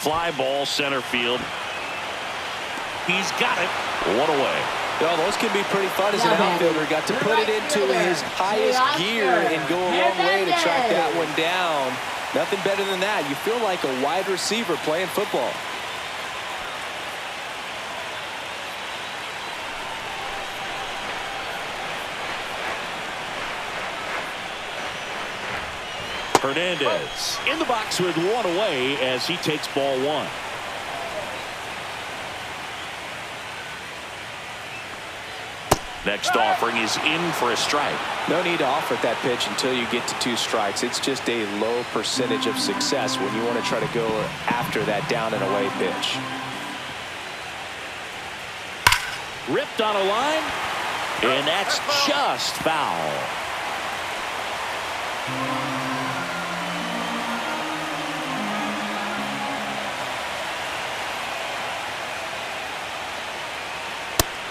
Fly ball center field. He's got it. 1 away. Well, those can be pretty fun as an outfielder. Got to put it into his highest gear and go a long way to track that one down. Nothing better than that. You feel like a wide receiver playing football. Hernandez in the box with 1 away as he takes ball 1. Next offering is in for a strike. No need to offer that pitch until you get to 2 strikes. It's just a low percentage of success when you want to try to go after that down and away pitch. Ripped on a line, and that's just foul.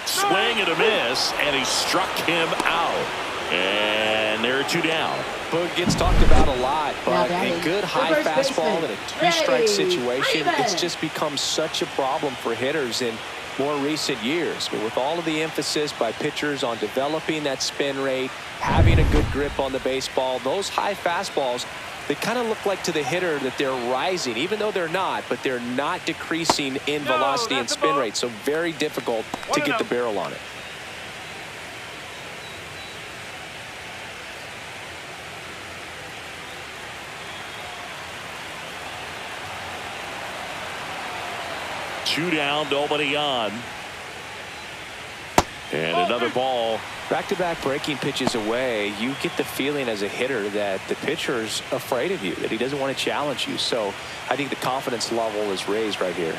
Swing and a miss, and he struck him out. And there are 2 down. Boog gets talked about a lot, but a good high fastball in a 2-strike situation, it's just become such a problem for hitters in more recent years. But with all of the emphasis by pitchers on developing that spin rate, having a good grip on the baseball, those high fastballs, they kind of look like to the hitter that they're rising, even though they're not, but they're not decreasing in velocity and spin rate. So very difficult to get the barrel on it. Two down, nobody on. And another ball. Back-to-back breaking pitches away, you get the feeling as a hitter that the pitcher's afraid of you, that he doesn't want to challenge you. So I think the confidence level is raised right here.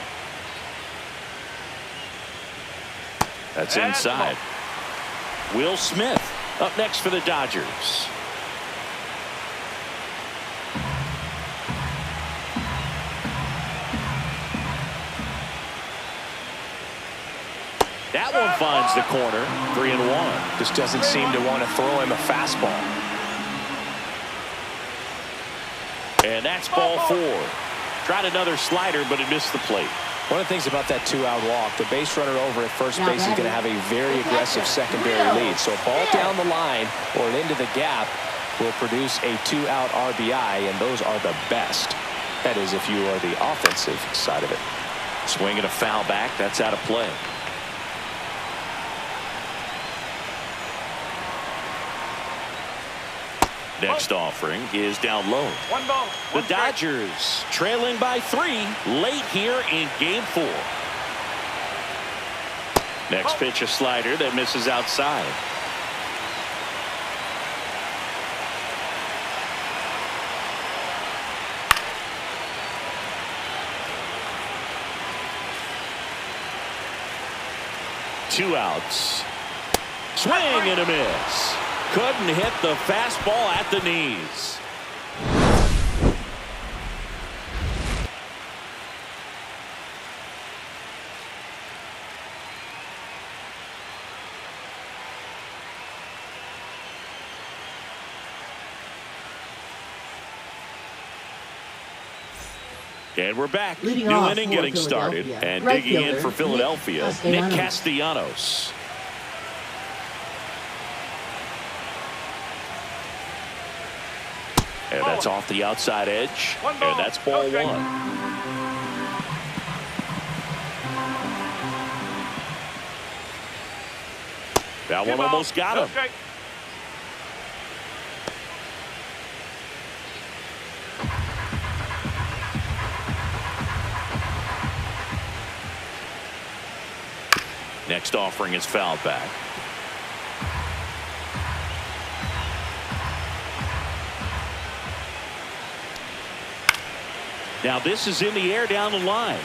That's inside. Will Smith up next for the Dodgers. That one finds the corner. 3-1. Just doesn't seem to want to throw him a fastball. And that's ball 4. Tried another slider, but it missed the plate. One of the things about that 2-out walk, the base runner over at first base is going to have a very aggressive secondary lead. So a ball down the line or into the gap will produce a 2-out RBI, and those are the best. That is if you are the offensive side of it. Swing and a foul back. That's out of play. Next offering is down low. One ball. The One strike. Dodgers trailing by 3 late here in Game 4. Next pitch, a slider that misses outside. Two outs. Swing and a miss. Couldn't hit the fastball at the knees. And we're back. Leading New off inning for getting started. Philadelphia. And Right digging in fielder, for Philadelphia, Nick Castellanos. And that's off the outside edge. One ball. And that's ball No strike. 1. That Two one balls. almost got No him. strike. Next offering is fouled back. Now this is in the air down the line.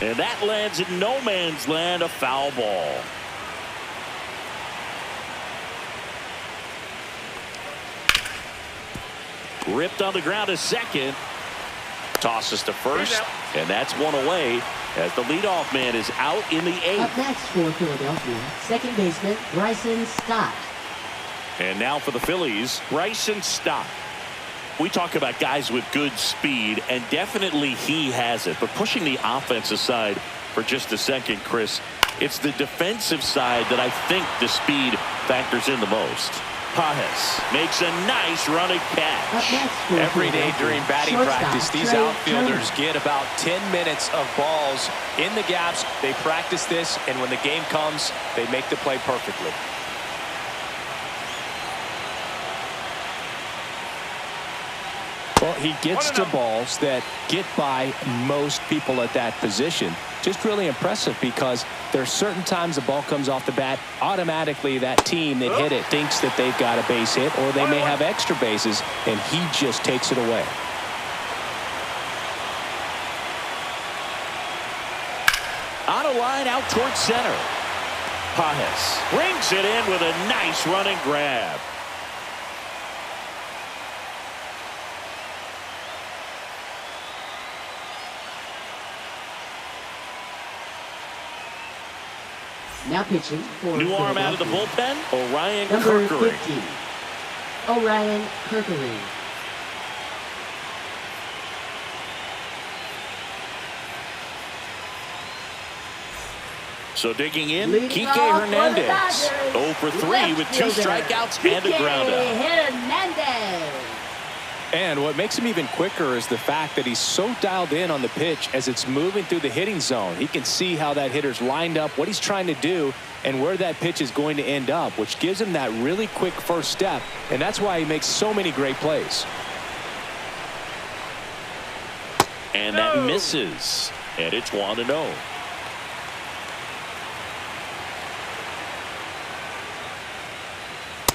And that lands in no man's land, a foul ball. Ripped on the ground to second. Tosses to first. And that's one away as the leadoff man is out in the 8th. Up next for Philadelphia, second baseman Bryson Stott. And now for the Phillies, Bryson Stott. We talk about guys with good speed, and definitely he has it. But pushing the offense aside for just a second, Chris, it's the defensive side that I think the speed factors in the most. Pajes makes a nice running Up catch. next for Every day Philadelphia, during batting shortstop, practice, these Trey outfielders Turner. get about 10 minutes of balls in the gaps. They practice this, and when the game comes, they make the play perfectly. Well, he gets to balls that get by most people at that position. Just really impressive because there are certain times the ball comes off the bat, automatically that team that hit it thinks that they've got a base hit, or they may have extra bases, and he just takes it away. On a line out towards center. Pajes brings it in with a nice running grab. Now pitching for New arm out of the Philadelphia, bullpen, Orion number Kirkering. 15, Orion Kirkering. So digging in, Leading Kike off for the Hernandez. Dodgers, 0 for 3 left with 2 fielder, strikeouts and a Kike ground out. Hernandez. And what makes him even quicker is the fact that he's so dialed in on the pitch as it's moving through the hitting zone. He can see how that hitter's lined up, what he's trying to do, and where that pitch is going to end up, which gives him that really quick first step, and that's why he makes so many great plays. And that misses. And it's 1-0.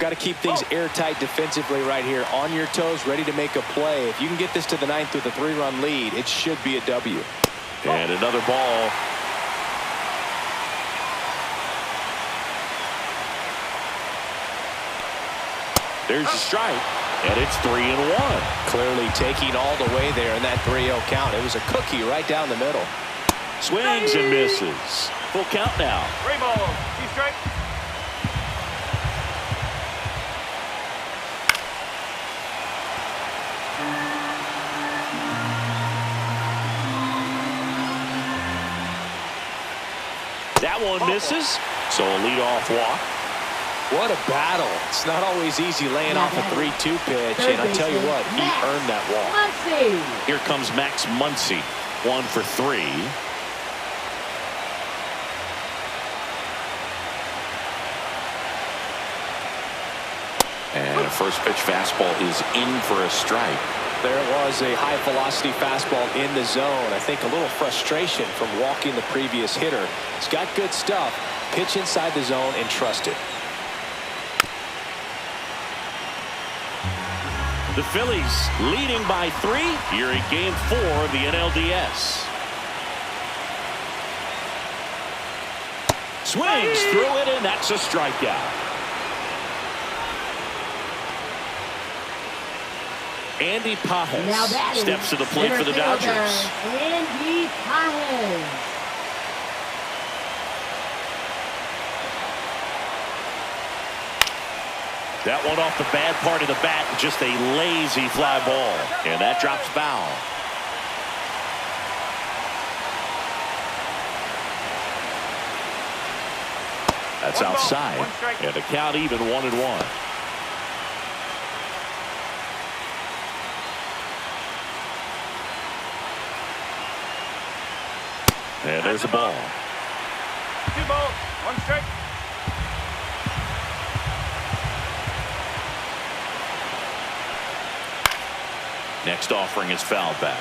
Got to keep things airtight defensively right here, on your toes, ready to make a play. If you can get this to the 9th with a 3-run lead, it should be a W. And another ball. There's a strike, and it's 3-1. Clearly taking all the way there in that 3-0 count. It was a cookie right down the middle. Swings and misses. Full count now. 3 balls. 2 strikes. That one misses. So a leadoff walk. What a battle. It's not always easy laying off a 3-2 pitch, and I tell you what, he earned that walk. Muncy. Here comes Max Muncy. 1 for 3. And And a first pitch fastball is in for a strike. There was a high-velocity fastball in the zone. I think a little frustration from walking the previous hitter. He's got good stuff. Pitch inside the zone and trust it. The Phillies leading by 3 here in Game 4 of the NLDS. Swings through it, and that's a strikeout. Andy Pajes steps to the plate for the Dodgers. Andy Pajes. That one off the bad part of the bat, just a lazy fly ball. And that drops foul. That's outside. And the count even 1-1. And there's a ball. 2 balls, 1 strike. Next offering is fouled back.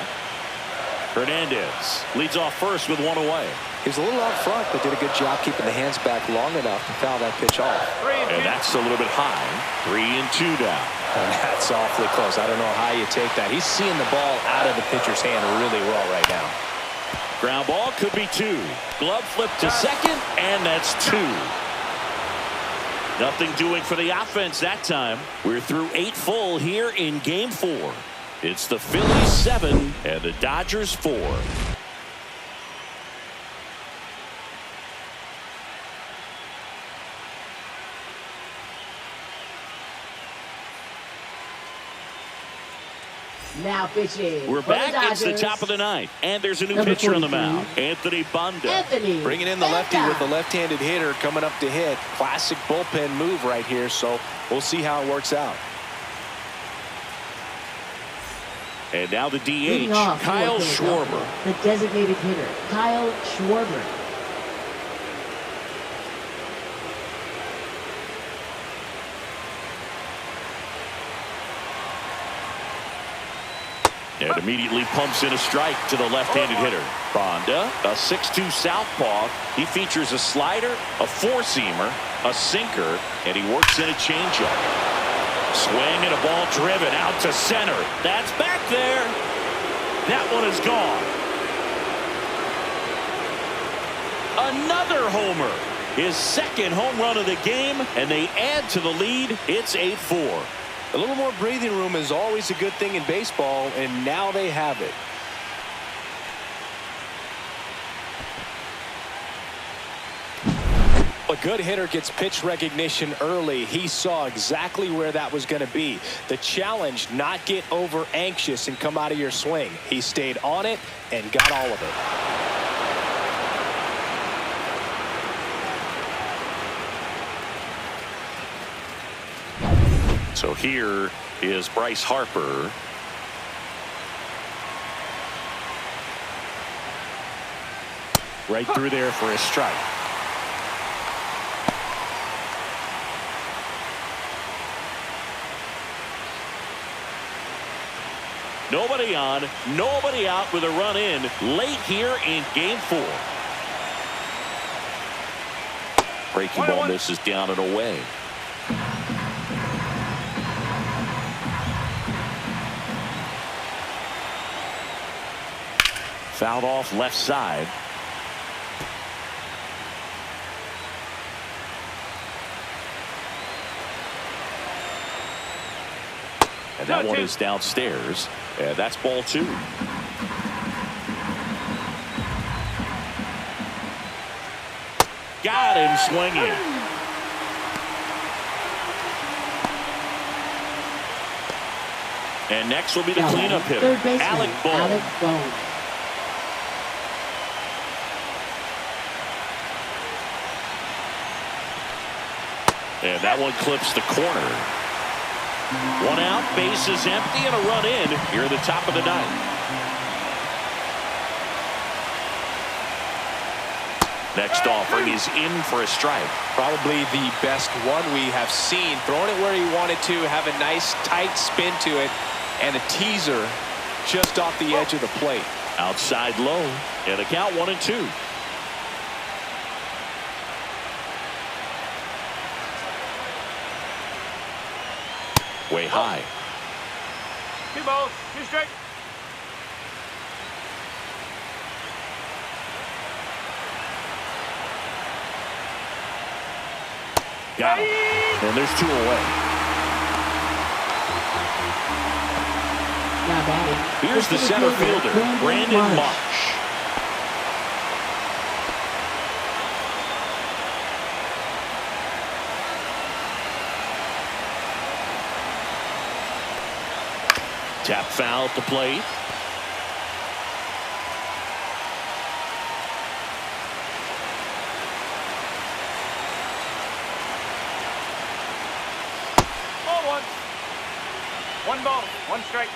Hernandez leads off first with 1 away. He was a little out front, but did a good job keeping the hands back long enough to foul that pitch off. 3-2. And that's a little bit high. 3-2 down. And that's awfully close. I don't know how you take that. He's seeing the ball out of the pitcher's hand really well right now. Ground ball could be 2. Glove flip to second, and that's 2. Nothing doing for the offense that time. We're through 8 full here in Game 4. It's the Phillies 7 and the Dodgers 4. Now pitching. We're for back. It's the Dodgers. top of the 9th, and there's a new Number pitcher on the 43. mound, Anthony Banda. Anthony. Bringing in the lefty Banda. with the left-handed hitter coming up to hit. Classic bullpen move right here, so we'll see how it works out. And now the Leading DH, off Kyle for Philadelphia, Schwarber. the designated hitter, Kyle Schwarber. And immediately pumps in a strike to the left-handed hitter. Banda, a 6'2 southpaw. He features a slider, a four-seamer, a sinker, and he works in a changeup. Swing and a ball driven out to center. That's back there. That one is gone. Another homer. His second home run of the game, and they add to the lead. It's 8-4. A little more breathing room is always a good thing in baseball, and now they have it. A good hitter gets pitch recognition early. He saw exactly where that was going to be. The challenge, not get over anxious and come out of your swing. He stayed on it and got all of it. So here is Bryce Harper. Right through there for a strike. Nobody on, nobody out with a run in late here in Game 4. Breaking ball misses down and away. Fouled off left side. And that one is downstairs. And that's ball 2. Got him swinging. And next will be the cleanup hitter, Alec Bohm. And that one clips the corner. 1 out, bases empty, and a run in here at the top of the 9th. Next offering is in for a strike. Probably the best one we have seen. Throwing it where he wanted to, have a nice tight spin to it, and a teaser just off the edge of the plate. Outside low, and a count 1-2. Way high. 2 balls, 2 strikes. Got him. And there's 2 away. Now batting. Here's the center fielder, Brandon Marsh. Tap foul at the plate. Ball 1. 1 ball, 1 strike.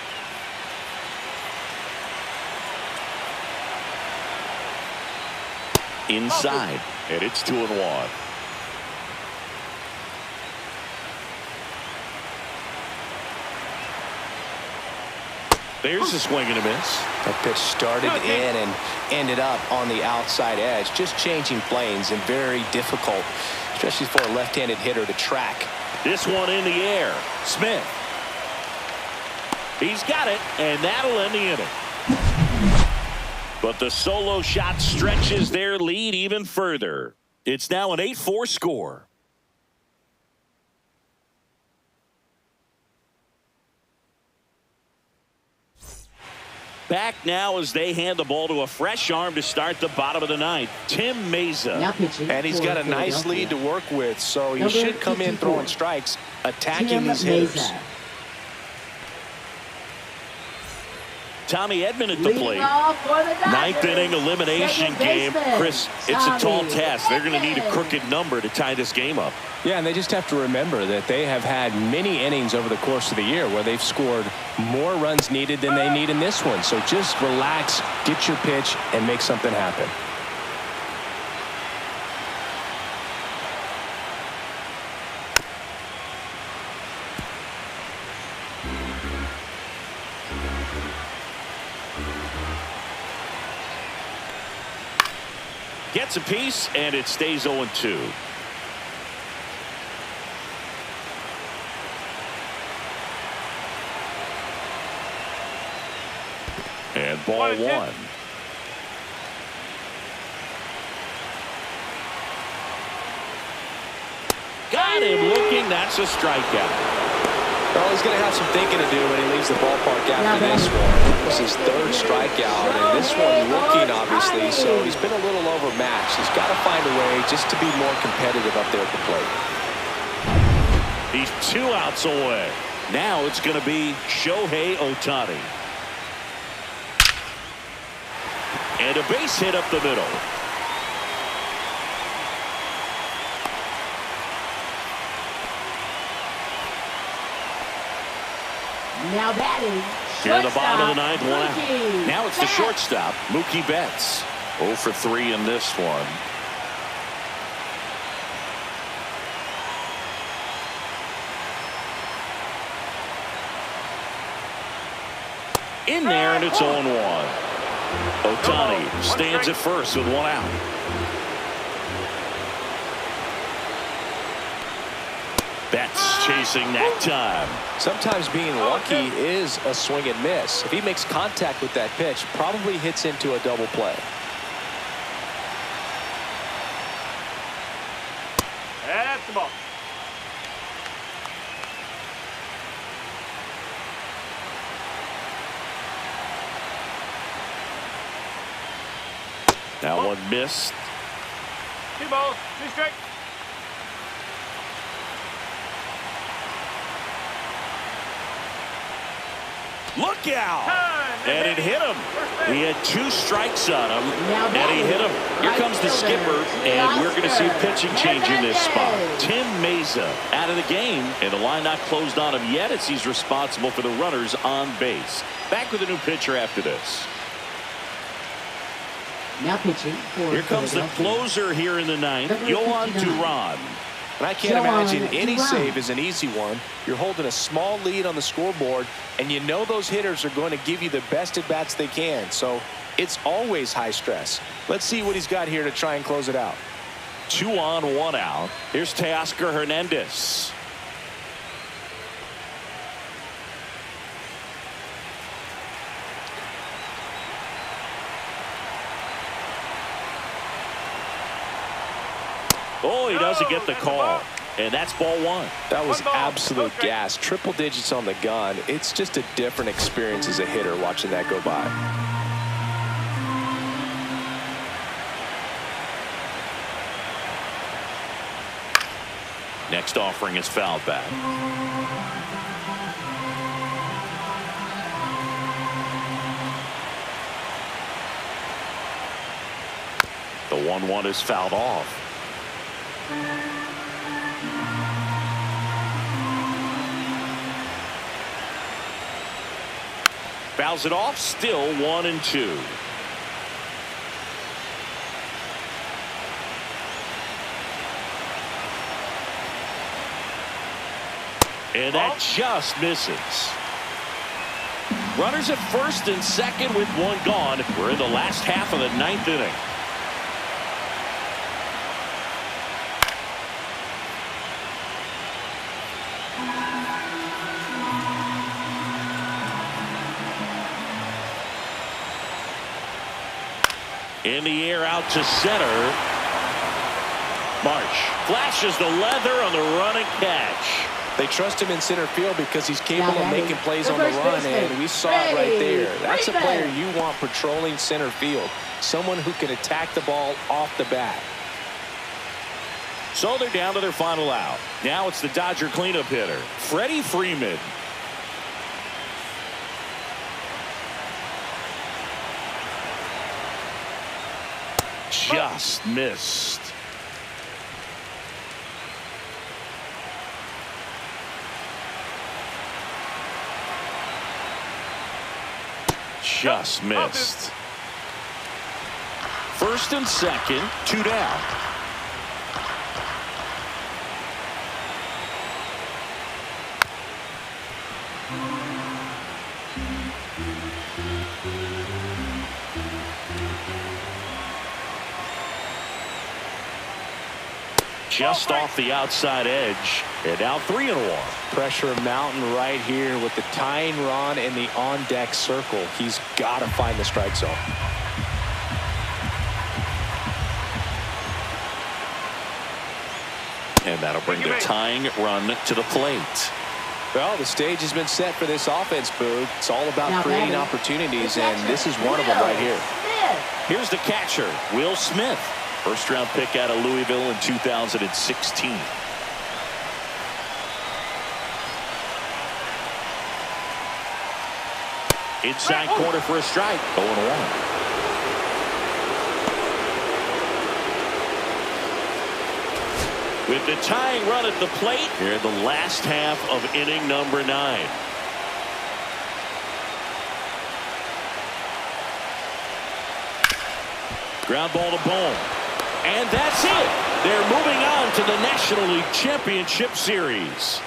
Inside, and it's 2-1. There's a swing and a miss. That pitch started in and ended up on the outside edge. Just changing planes and very difficult, especially for a left-handed hitter to track. This one in the air. Smith. He's got it, and that'll end the inning. But the solo shot stretches their lead even further. It's now an 8-4 score. Back now as they hand the ball to a fresh arm to start the bottom of the ninth. Tim Mesa. And he's got a nice lead to work with, so he should come in throwing strikes, attacking these hitters. Tommy Edman at the plate. Ninth inning elimination game. Chris, it's a tall task. They're going to need a crooked number to tie this game up. Yeah, and they just have to remember that they have had many innings over the course of the year where they've scored more runs needed than they need in this one. So just relax, get your pitch, and make something happen. Gets a piece, and it stays 0-2. And ball 1. Got him looking. That's a strikeout. Well, he's going to have some thinking to do when he leaves the ballpark after this one. This is his 3rd strikeout, and this one looking, obviously, so he's been a little overmatched. He's got to find a way just to be more competitive up there at the plate. He's 2 outs away. Now it's going to be Shohei Ohtani. And a base hit up the middle. Now batting. Here at the bottom of the ninth, 1 out. Now it's the shortstop, Mookie Betts. 0 for 3 in this one. In there, and it's 0-1. Ohtani stands at first with 1 out. Betts chasing that time. Sometimes being lucky is a swing and miss. If he makes contact with that pitch, probably hits into a double play. That's the ball. That one missed. 2 balls, 2 strikes. Look out! And it hit him. He had 2 strikes on him, and he hit him. Here comes the skipper, and we're going to see a pitching change in this spot. Tim Mesa out of the game, and the line not closed on him yet as he's responsible for the runners on base. Back with a new pitcher after this. Now pitching for Here comes the closer here in the ninth, Yohan Duran. And I can't imagine any save is an easy one. You're holding a small lead on the scoreboard, and you know those hitters are going to give you the best at-bats they can. So it's always high stress. Let's see what he's got here to try and close it out. 2 on, 1 out. Here's Teoscar Hernandez. Oh, he doesn't get the call. And that's ball 1. That was absolute gas. Triple digits on the gun. It's just a different experience as a hitter watching that go by. Next offering is fouled back. The 1-1 is fouled off. Fouls it off, still 1-2. And that just misses. Runners at first and second with 1 gone. We're in the last half of the 9th inning. In the air out to center. Marsh flashes the leather on the run and catch. They trust him in center field because he's capable of making plays on the run, and we saw it right there. That's a player you want patrolling center field. Someone who can attack the ball off the bat. So they're down to their final out. Now it's the Dodger cleanup hitter, Freddie Freeman. Just missed. Just missed. First and second, 2 down. Just off the outside edge, and now 3-1. Pressure mountain right here with the tying run in the on-deck circle. He's got to find the strike zone. And that'll bring the tying run to the plate. Well, the stage has been set for this offense, Boog. It's all about creating opportunities, and this is one of them right here. Here's the catcher, Will Smith. First-round pick out of Louisville in 2016. Inside corner for a strike. 0-1. With the tying run at the plate, here in the last half of inning number 9. Ground ball to Bohm. And that's it. They're moving on to the National League Championship Series.